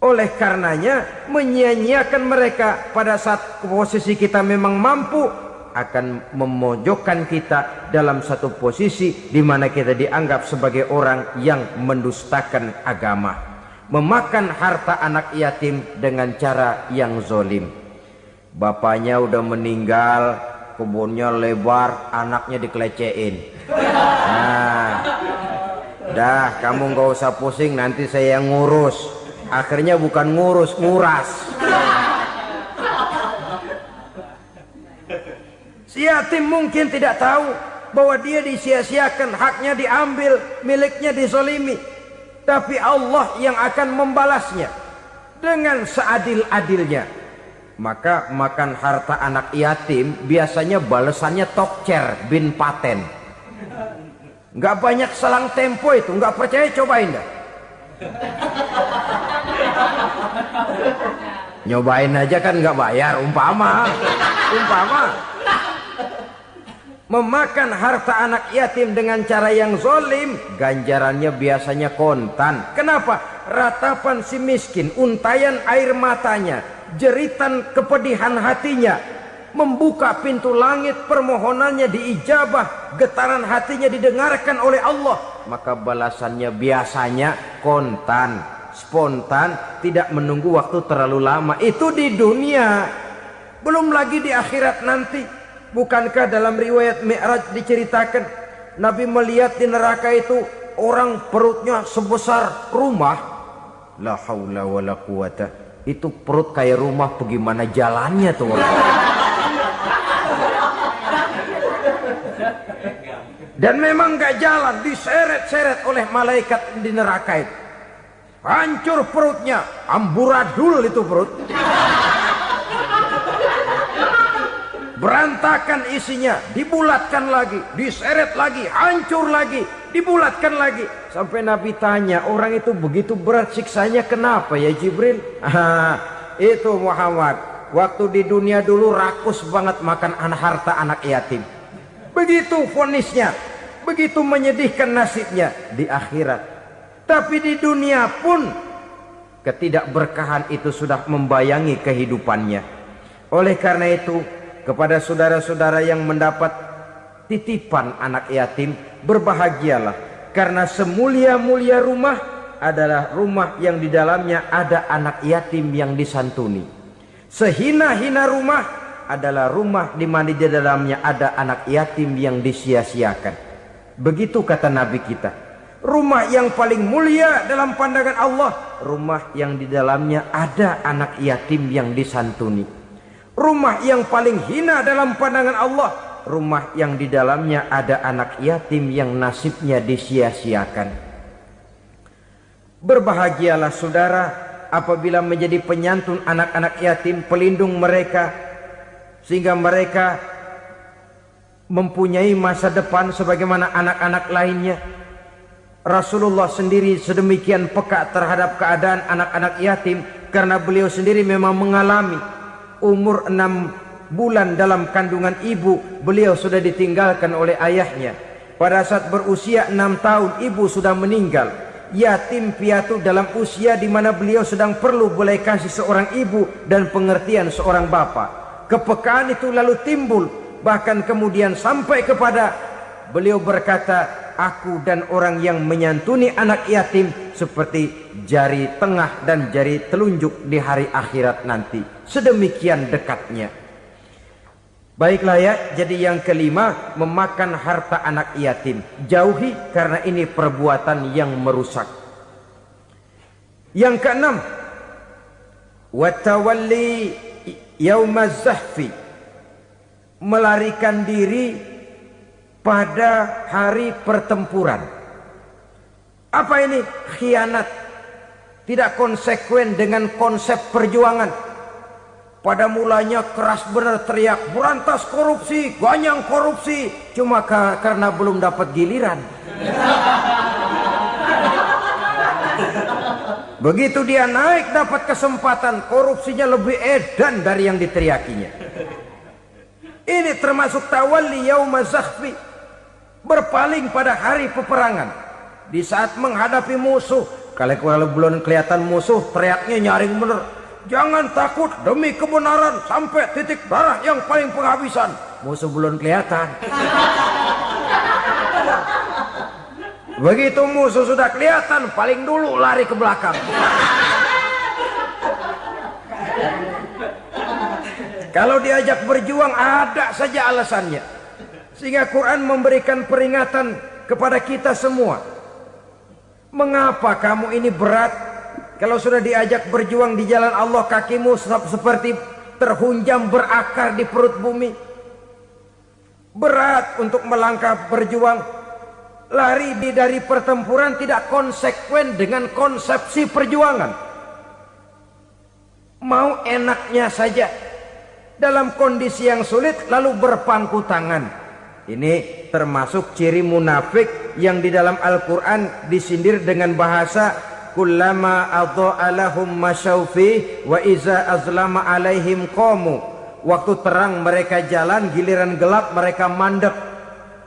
Oleh karenanya, menyia-nyiakan mereka pada saat posisi kita memang mampu akan memojokkan kita dalam satu posisi di mana kita dianggap sebagai orang yang mendustakan agama, memakan harta anak yatim dengan cara yang zolim. Bapaknya udah meninggal, kebunnya lebar, anaknya dikelecehin. Nah, dah kamu gak usah pusing, nanti saya yang ngurus. Akhirnya bukan ngurus, nguras. Si yatim mungkin tidak tahu bahwa dia disia-siakan, haknya diambil, miliknya dizolimi. Tapi Allah yang akan membalasnya dengan seadil-adilnya. Maka makan harta anak yatim biasanya balasannya tokcer bin paten. Nggak banyak selang tempo itu, nggak percaya cobain dah. Nyobain aja kan nggak bayar, umpama memakan harta anak yatim dengan cara yang zolim, ganjarannya biasanya kontan. Kenapa? Ratapan si miskin, untayan air matanya, jeritan kepedihan hatinya, membuka pintu langit, permohonannya diijabah, getaran hatinya didengarkan oleh Allah, maka balasannya biasanya kontan, spontan, tidak menunggu waktu terlalu lama. Itu di dunia, belum lagi di akhirat nanti. Bukankah dalam riwayat Mi'raj diceritakan Nabi melihat di neraka itu orang perutnya sebesar rumah? La haula wala quwata. Itu perut kayak rumah, bagaimana jalannya tuh orang? Dan memang gak jalan, diseret-seret oleh malaikat di neraka itu. Hancur perutnya, amburadul itu perut. Berantakan isinya, dibulatkan lagi, diseret lagi, hancur lagi, dibulatkan lagi. Sampai Nabi tanya, orang itu begitu berat siksanya kenapa ya Jibril? Itu Muhammad, waktu di dunia dulu rakus banget makan harta anak yatim. Begitu vonisnya, begitu menyedihkan nasibnya di akhirat. Tapi di dunia pun ketidakberkahan itu sudah membayangi kehidupannya. Oleh karena itu, kepada saudara-saudara yang mendapat titipan anak yatim, berbahagialah, karena semulia-mulia rumah adalah rumah yang di dalamnya ada anak yatim yang disantuni. Sehina-hina rumah adalah rumah di mana di dalamnya ada anak yatim yang disia-siakan. Begitu kata Nabi kita. Rumah yang paling mulia dalam pandangan Allah, rumah yang di dalamnya ada anak yatim yang disantuni. Rumah yang paling hina dalam pandangan Allah, rumah yang di dalamnya ada anak yatim yang nasibnya disia-siakan. Berbahagialah saudara apabila menjadi penyantun anak-anak yatim, pelindung mereka, sehingga mereka mempunyai masa depan sebagaimana anak-anak lainnya. Rasulullah sendiri sedemikian peka terhadap keadaan anak-anak yatim karena beliau sendiri memang mengalami umur 6 bulan dalam kandungan ibu, beliau sudah ditinggalkan oleh ayahnya. Pada saat berusia 6 tahun ibu sudah meninggal. Yatim piatu dalam usia di mana beliau sedang perlu belas kasih seorang ibu dan pengertian seorang bapa. Kepekaan itu lalu timbul, bahkan kemudian sampai kepada beliau berkata, aku dan orang yang menyantuni anak yatim seperti jari tengah dan jari telunjuk di hari akhirat nanti. Sedemikian dekatnya. Baiklah ya, jadi yang kelima, memakan harta anak yatim. Jauhi karena ini perbuatan yang merusak. Yang keenam, watawalli yaumaz zahfi, melarikan diri pada hari pertempuran. Apa ini? Khianat. Tidak konsekuen dengan konsep perjuangan. Pada mulanya keras benar teriak, berantas korupsi, ganyang korupsi. Cuma karena belum dapat giliran. Begitu dia naik dapat kesempatan, korupsinya lebih edan dari yang diteriakinya. Ini termasuk tawalli yaumaz zahfi, berpaling pada hari peperangan. Di saat menghadapi musuh, kalau belum kelihatan musuh, teriaknya nyaring bener. Jangan takut demi kebenaran sampai titik darah yang paling penghabisan. Musuh belum kelihatan. Begitu musuh sudah kelihatan, paling dulu lari ke belakang. Kalau diajak berjuang ada saja alasannya. Sehingga Quran memberikan peringatan kepada kita semua. Mengapa kamu ini berat? Kalau sudah diajak berjuang di jalan Allah, kakimu seperti terhunjam berakar di perut bumi. Berat untuk melangkah berjuang. Lari dari pertempuran tidak konsekuen dengan konsepsi perjuangan. Mau enaknya saja. Dalam kondisi yang sulit lalu berpangku tangan. Ini termasuk ciri munafik yang di dalam Al-Quran disindir dengan bahasa kullama adha'a lahum masyaufi wa iza azlama alaihim qamu. Waktu terang mereka jalan, giliran gelap mereka mandek.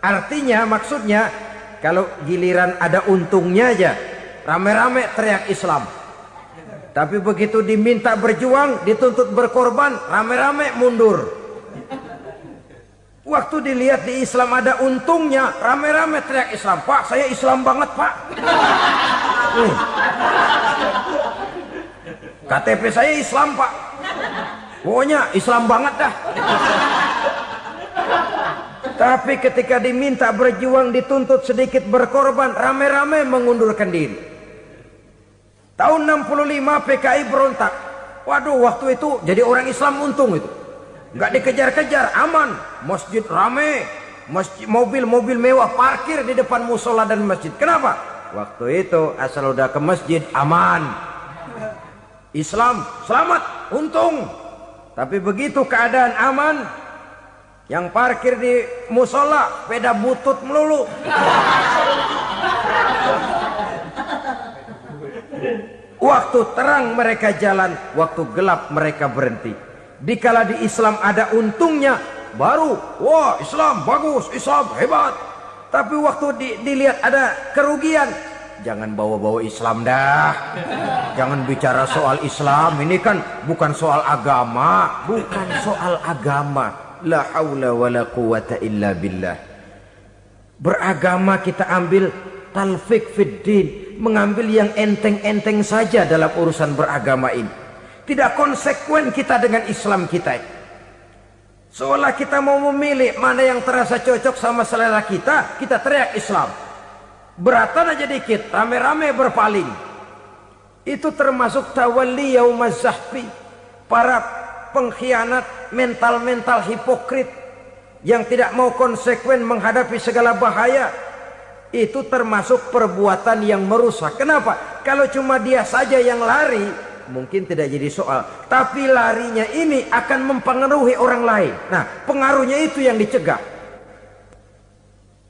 Artinya, maksudnya kalau giliran ada untungnya aja rame-rame teriak Islam. Tapi begitu diminta berjuang, dituntut berkorban, rame-rame mundur. Waktu dilihat di Islam ada untungnya, rame-rame teriak Islam. Pak, saya Islam banget, Pak. KTP saya Islam, Pak. Pokoknya Islam banget dah. Tapi ketika diminta berjuang, dituntut sedikit berkorban, rame-rame mengundurkan diri. Tahun 65 PKI berontak. Waduh, waktu itu jadi orang Islam untung itu. Nggak dikejar-kejar, aman. Masjid rame, mobil-mobil mewah parkir di depan musola dan masjid. Kenapa? Waktu itu asal udah ke masjid aman. Islam selamat, untung. Tapi begitu keadaan aman, yang parkir di musola sepeda butut melulu. Waktu terang mereka jalan, waktu gelap mereka berhenti. Dikala di Islam ada untungnya, baru wah Islam bagus, Islam hebat. Tapi waktu dilihat ada kerugian, jangan bawa-bawa Islam dah. Jangan bicara soal Islam, ini kan bukan soal agama. Bukan soal agama. La haula wa la quwata illa billah. Beragama kita ambil talfik fid din, mengambil yang enteng-enteng saja dalam urusan beragama ini. Tidak konsekuen kita dengan Islam kita. Seolah kita mau memilih mana yang terasa cocok sama selera kita, kita teriak Islam. Beratan aja dikit, rame-rame berpaling. Itu termasuk tawalli yaumaz zahfi. Para pengkhianat, mental-mental hipokrit yang tidak mau konsekuen menghadapi segala bahaya. Itu termasuk perbuatan yang merusak. Kenapa? Kalau cuma dia saja yang lari, mungkin tidak jadi soal. Tapi larinya ini akan mempengaruhi orang lain. Nah, pengaruhnya itu yang dicegah.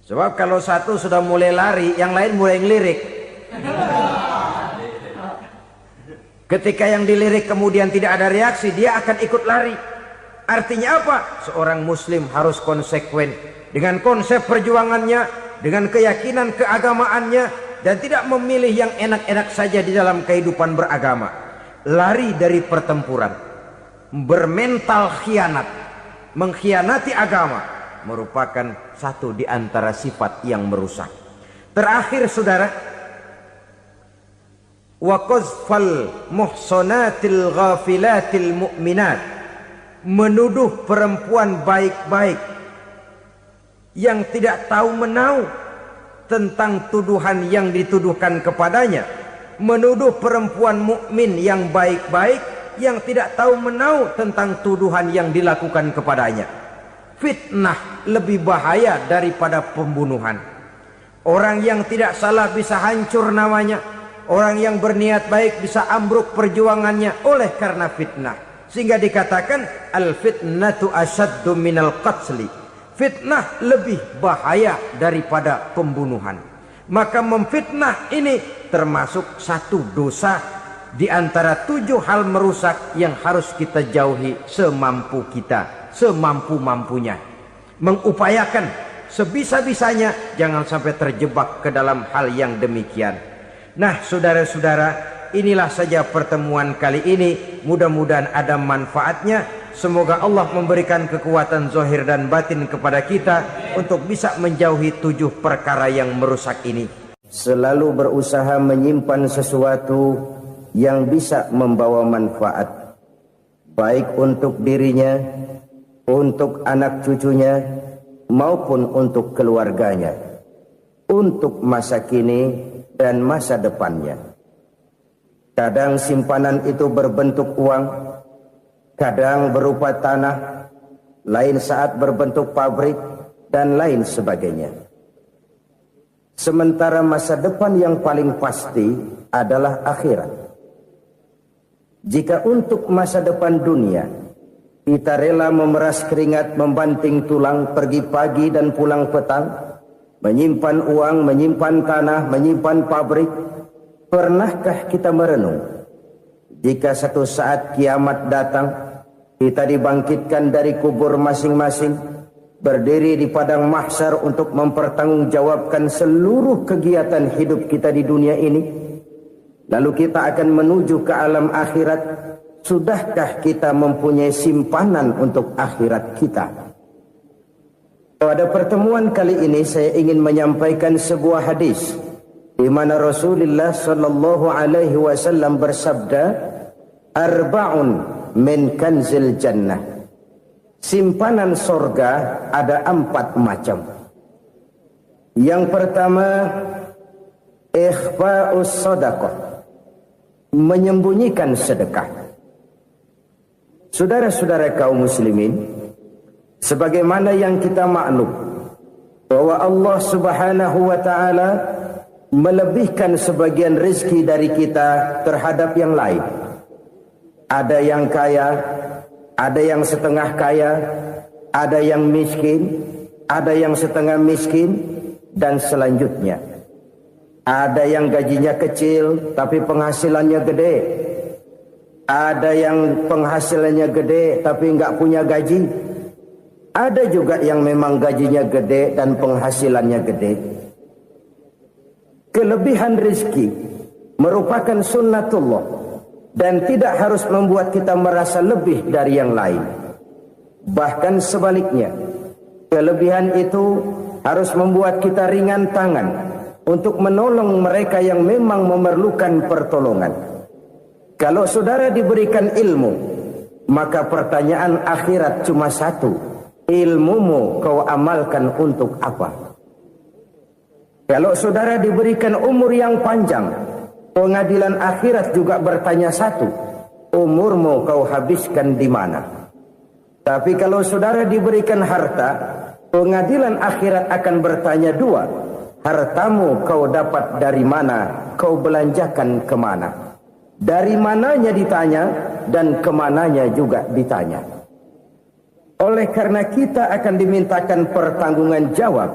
Sebab kalau satu sudah mulai lari, yang lain mulai ngelirik. Ketika yang dilirik kemudian tidak ada reaksi, dia akan ikut lari. Artinya apa? Seorang muslim harus konsekuen dengan konsep perjuangannya, dengan keyakinan keagamaannya, dan tidak memilih yang enak-enak saja di dalam kehidupan beragama. Lari dari pertempuran, bermental khianat, mengkhianati agama, merupakan satu di antara sifat yang merusak. Terakhir saudara, wa qazfal muhsanatil ghafilatil mu'minat, menuduh perempuan baik-baik yang tidak tahu menahu tentang tuduhan yang dituduhkan kepadanya, menuduh perempuan mukmin yang baik-baik yang tidak tahu menahu tentang tuduhan yang dilakukan kepadanya. Fitnah lebih bahaya daripada pembunuhan. Orang yang tidak salah bisa hancur namanya, orang yang berniat baik bisa ambruk perjuangannya oleh karena fitnah. Sehingga dikatakan al-fitnatu asyaddu minal qatli. Fitnah lebih bahaya daripada pembunuhan. Maka memfitnah ini termasuk satu dosa di antara 7 hal merusak yang harus kita jauhi semampu kita, semampu-mampunya. Mengupayakan sebisa-bisanya jangan sampai terjebak ke dalam hal yang demikian. Nah, saudara-saudara, inilah saja pertemuan kali ini. Mudah-mudahan ada manfaatnya. Semoga Allah memberikan kekuatan zahir dan batin kepada kita untuk bisa menjauhi 7 perkara yang merusak ini. Selalu berusaha menyimpan sesuatu yang bisa membawa manfaat, baik untuk dirinya, untuk anak cucunya, maupun untuk keluarganya, untuk masa kini dan masa depannya. Kadang simpanan itu berbentuk uang, kadang berupa tanah, lain saat berbentuk pabrik, dan lain sebagainya. Sementara masa depan yang paling pasti adalah akhirat. Jika untuk masa depan dunia kita rela memeras keringat, membanting tulang, pergi pagi dan pulang petang, menyimpan uang, menyimpan tanah, menyimpan pabrik, pernahkah kita merenung jika satu saat kiamat datang, kita dibangkitkan dari kubur masing-masing, berdiri di padang mahsyar untuk mempertanggungjawabkan seluruh kegiatan hidup kita di dunia ini, lalu kita akan menuju ke alam akhirat. Sudahkah kita mempunyai simpanan untuk akhirat kita? Pada pertemuan kali ini saya ingin menyampaikan sebuah hadis di mana Rasulullah sallallahu alaihi wasallam bersabda, arba'un min kanzil jannah. Simpanan sorga ada 4 macam. Yang pertama, ikhfa'us sadaqah, menyembunyikan sedekah. Saudara-saudara kaum muslimin, sebagaimana yang kita maklum bahwa Allah Subhanahu wa taala melebihkan sebagian rezeki dari kita terhadap yang lain. Ada yang kaya, ada yang setengah kaya, ada yang miskin, ada yang setengah miskin, dan selanjutnya. Ada yang gajinya kecil tapi penghasilannya gede. Ada yang penghasilannya gede tapi nggak punya gaji. Ada juga yang memang gajinya gede dan penghasilannya gede. Kelebihan rezeki merupakan sunnatullah dan tidak harus membuat kita merasa lebih dari yang lain. Bahkan sebaliknya, kelebihan itu harus membuat kita ringan tangan untuk menolong mereka yang memang memerlukan pertolongan. Kalau saudara diberikan ilmu, maka pertanyaan akhirat cuma satu, ilmumu kau amalkan untuk apa? Kalau saudara diberikan umur yang panjang, pengadilan akhirat juga bertanya satu, umurmu kau habiskan di mana? Tapi kalau saudara diberikan harta, pengadilan akhirat akan bertanya 2, hartamu kau dapat dari mana, kau belanjakan kemana. Dari mananya ditanya, dan kemananya juga ditanya. Oleh karena kita akan dimintakan pertanggungan jawab,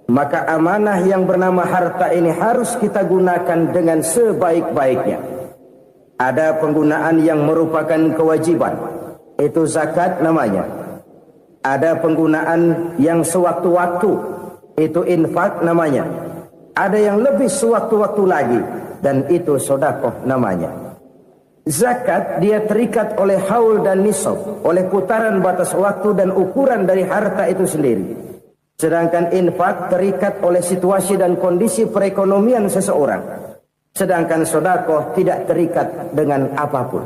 maka amanah yang bernama harta ini harus kita gunakan dengan sebaik-baiknya. Ada penggunaan yang merupakan kewajiban, itu zakat namanya. Ada penggunaan yang sewaktu-waktu, itu infak namanya. Ada yang lebih sewaktu-waktu lagi, dan itu sedekah namanya. Zakat dia terikat oleh haul dan nisab, oleh putaran batas waktu dan ukuran dari harta itu sendiri. Sedangkan infak terikat oleh situasi dan kondisi perekonomian seseorang. Sedangkan sedekah tidak terikat dengan apapun.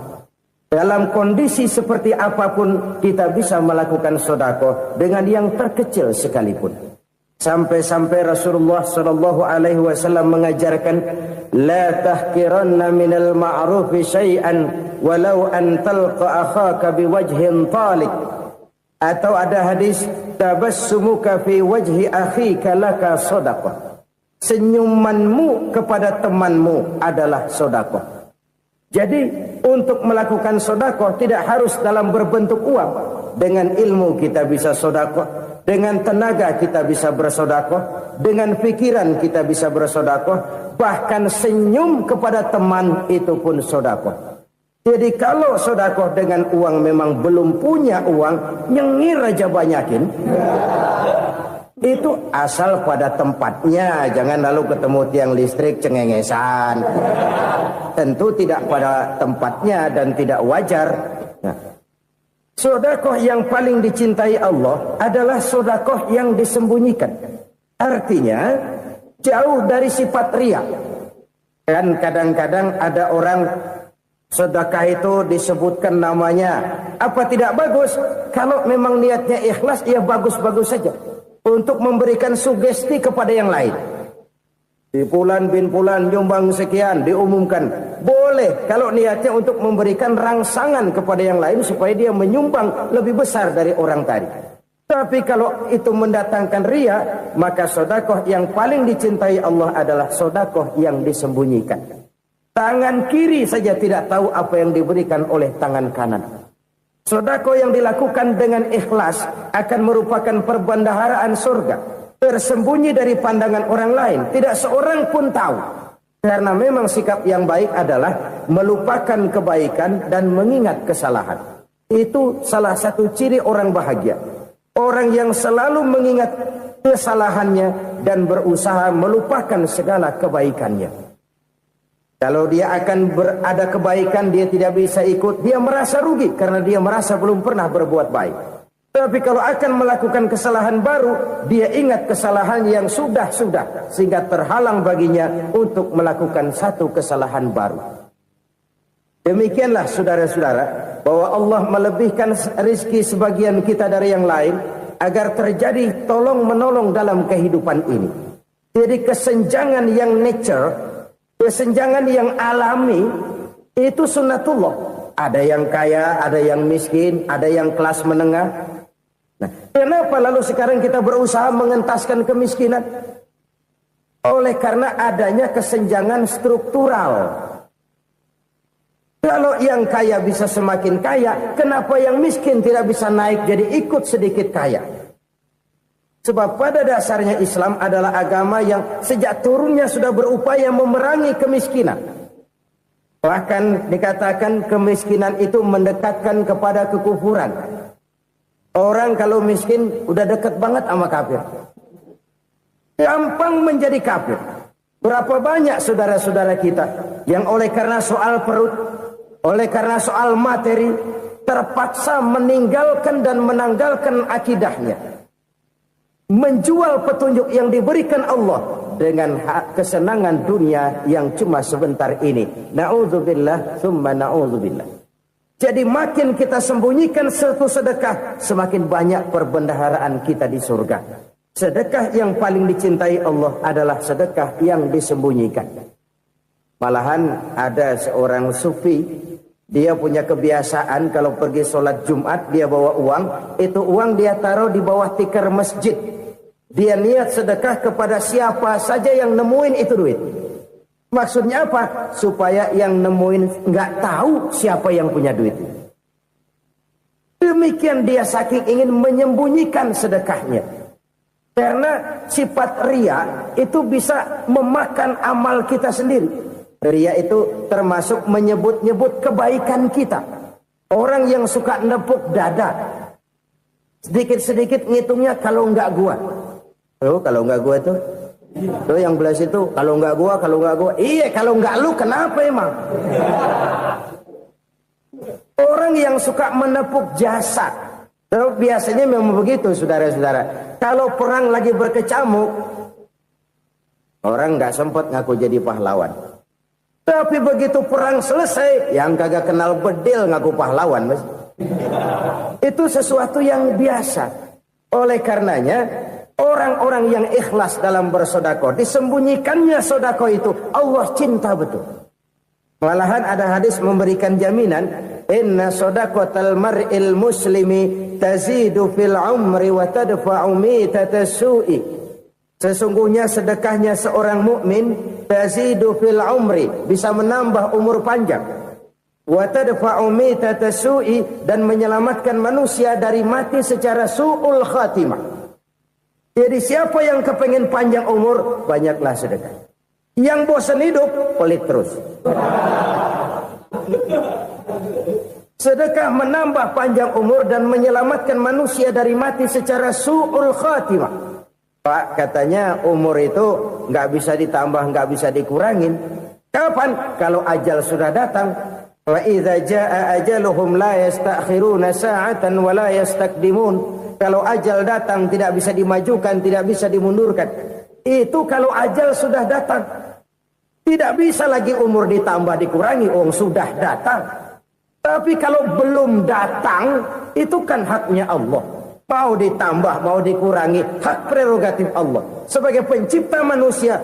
Dalam kondisi seperti apapun kita bisa melakukan sedekah dengan yang terkecil sekalipun. Sampai-sampai Rasulullah SAW mengajarkan, la tahkiranna minal ma'rufi syai'an walau an talqa akhaka biwajhin talik. Atau ada hadis, tabassumuka fi wajhi akhika laka sedekah. Senyumanmu kepada temanmu adalah sedekah. Jadi untuk melakukan sedekah tidak harus dalam berbentuk uang. Dengan ilmu kita bisa sedekah, dengan tenaga kita bisa bersedekah, dengan pikiran kita bisa bersedekah, bahkan senyum kepada teman itu pun sedekah. Jadi kalau sedekah dengan uang memang belum punya uang, nyengir aja banyakin. Itu asal pada tempatnya, jangan lalu ketemu tiang listrik cengengesan. Tentu tidak pada tempatnya dan tidak wajar. Nah, sedekah yang paling dicintai Allah adalah sedekah yang disembunyikan. Artinya jauh dari sifat riya. Kan kadang-kadang ada orang sedekah itu disebutkan namanya. Apa tidak bagus? Kalau memang niatnya ikhlas, ya bagus-bagus saja. Untuk memberikan sugesti kepada yang lain. Di Fulan bin Fulan nyumbang sekian, diumumkan. Boleh kalau niatnya untuk memberikan rangsangan kepada yang lain supaya dia menyumbang lebih besar dari orang tadi. Tapi kalau itu mendatangkan riya, maka sedekah yang paling dicintai Allah adalah sedekah yang disembunyikan. Tangan kiri saja tidak tahu apa yang diberikan oleh tangan kanan. Sedekah yang dilakukan dengan ikhlas akan merupakan perbendaharaan surga, tersembunyi dari pandangan orang lain, tidak seorang pun tahu. Karena memang sikap yang baik adalah melupakan kebaikan dan mengingat kesalahan. Itu salah satu ciri orang bahagia. Orang yang selalu mengingat kesalahannya dan berusaha melupakan segala kebaikannya. Kalau dia akan berada kebaikan, dia tidak bisa ikut, dia merasa rugi karena dia merasa belum pernah berbuat baik. Tapi kalau akan melakukan kesalahan baru, dia ingat kesalahan yang sudah-sudah, sehingga terhalang baginya untuk melakukan satu kesalahan baru. Demikianlah saudara-saudara, bahwa Allah melebihkan rizki sebagian kita dari yang lain, agar terjadi tolong-menolong dalam kehidupan ini. Jadi kesenjangan yang nature, kesenjangan yang alami, itu sunnatullah. Ada yang kaya, ada yang miskin, ada yang kelas menengah. Nah, kenapa lalu sekarang kita berusaha mengentaskan kemiskinan? Oleh karena adanya kesenjangan struktural. Kalau yang kaya bisa semakin kaya, kenapa yang miskin tidak bisa naik jadi ikut sedikit kaya? Sebab pada dasarnya Islam adalah agama yang sejak turunnya sudah berupaya memerangi kemiskinan. Bahkan dikatakan kemiskinan itu mendekatkan kepada kekufuran. Orang kalau miskin udah dekat banget sama kafir. Gampang menjadi kafir. Berapa banyak saudara-saudara kita yang oleh karena soal perut, oleh karena soal materi, terpaksa meninggalkan dan menanggalkan akidahnya. Menjual petunjuk yang diberikan Allah dengan kesenangan dunia yang cuma sebentar ini. Na'udzubillah, thumma na'udzubillah. Jadi makin kita sembunyikan satu sedekah, semakin banyak perbendaharaan kita di surga. Sedekah yang paling dicintai Allah adalah sedekah yang disembunyikan. Malahan ada seorang sufi, dia punya kebiasaan kalau pergi sholat Jumat dia bawa uang, itu uang dia taruh di bawah tikar masjid. Dia niat sedekah kepada siapa saja yang nemuin itu duit. Maksudnya apa? Supaya yang nemuin nggak tahu siapa yang punya duit. Demikian dia saking ingin menyembunyikan sedekahnya. Karena sifat riya itu bisa memakan amal kita sendiri. Riya itu termasuk menyebut-nyebut kebaikan kita. Orang yang suka nepuk dada, sedikit-sedikit ngitungnya kalau nggak gua. Oh, kalau nggak gua tuh yang belas itu kalau nggak gua. Iya, kalau nggak lu kenapa emang? Orang yang suka menepuk jasa, biasanya memang begitu, saudara-saudara. Kalau perang lagi berkecamuk, orang nggak sempat ngaku jadi pahlawan. Tapi begitu perang selesai, yang kagak kenal bedil ngaku pahlawan, mas. Itu sesuatu yang biasa. Oleh karenanya, orang-orang yang ikhlas dalam bersedekah, disembunyikannya sedekah itu Allah cinta betul. Malahan ada hadis memberikan jaminan, inna shadaqatal mar'il muslimi tazidu fil umri wa tadfa'u mitatas su'i. Sesungguhnya sedekahnya seorang mukmin tazidu fil umri, bisa menambah umur panjang. Wa tadfa'u mitatas su'i, dan menyelamatkan manusia dari mati secara su'ul khatimah. Jadi siapa yang kepengen panjang umur, banyaklah sedekah. Yang bosan hidup, pelit terus. Sedekah menambah panjang umur dan menyelamatkan manusia dari mati secara su'ul khatimah. Pak, katanya umur itu nggak bisa ditambah, nggak bisa dikurangin. Kapan? Kalau ajal sudah datang. Wa idza jaa ajaluhum la yastakhiruna sa'atan wa la yastakdimun. Kalau ajal datang tidak bisa dimajukan, tidak bisa dimundurkan. Itu kalau ajal sudah datang. Tidak bisa lagi umur ditambah dikurangi, sudah datang. Tapi kalau belum datang, itu kan haknya Allah. Mau ditambah, mau dikurangi, hak prerogatif Allah. Sebagai pencipta manusia,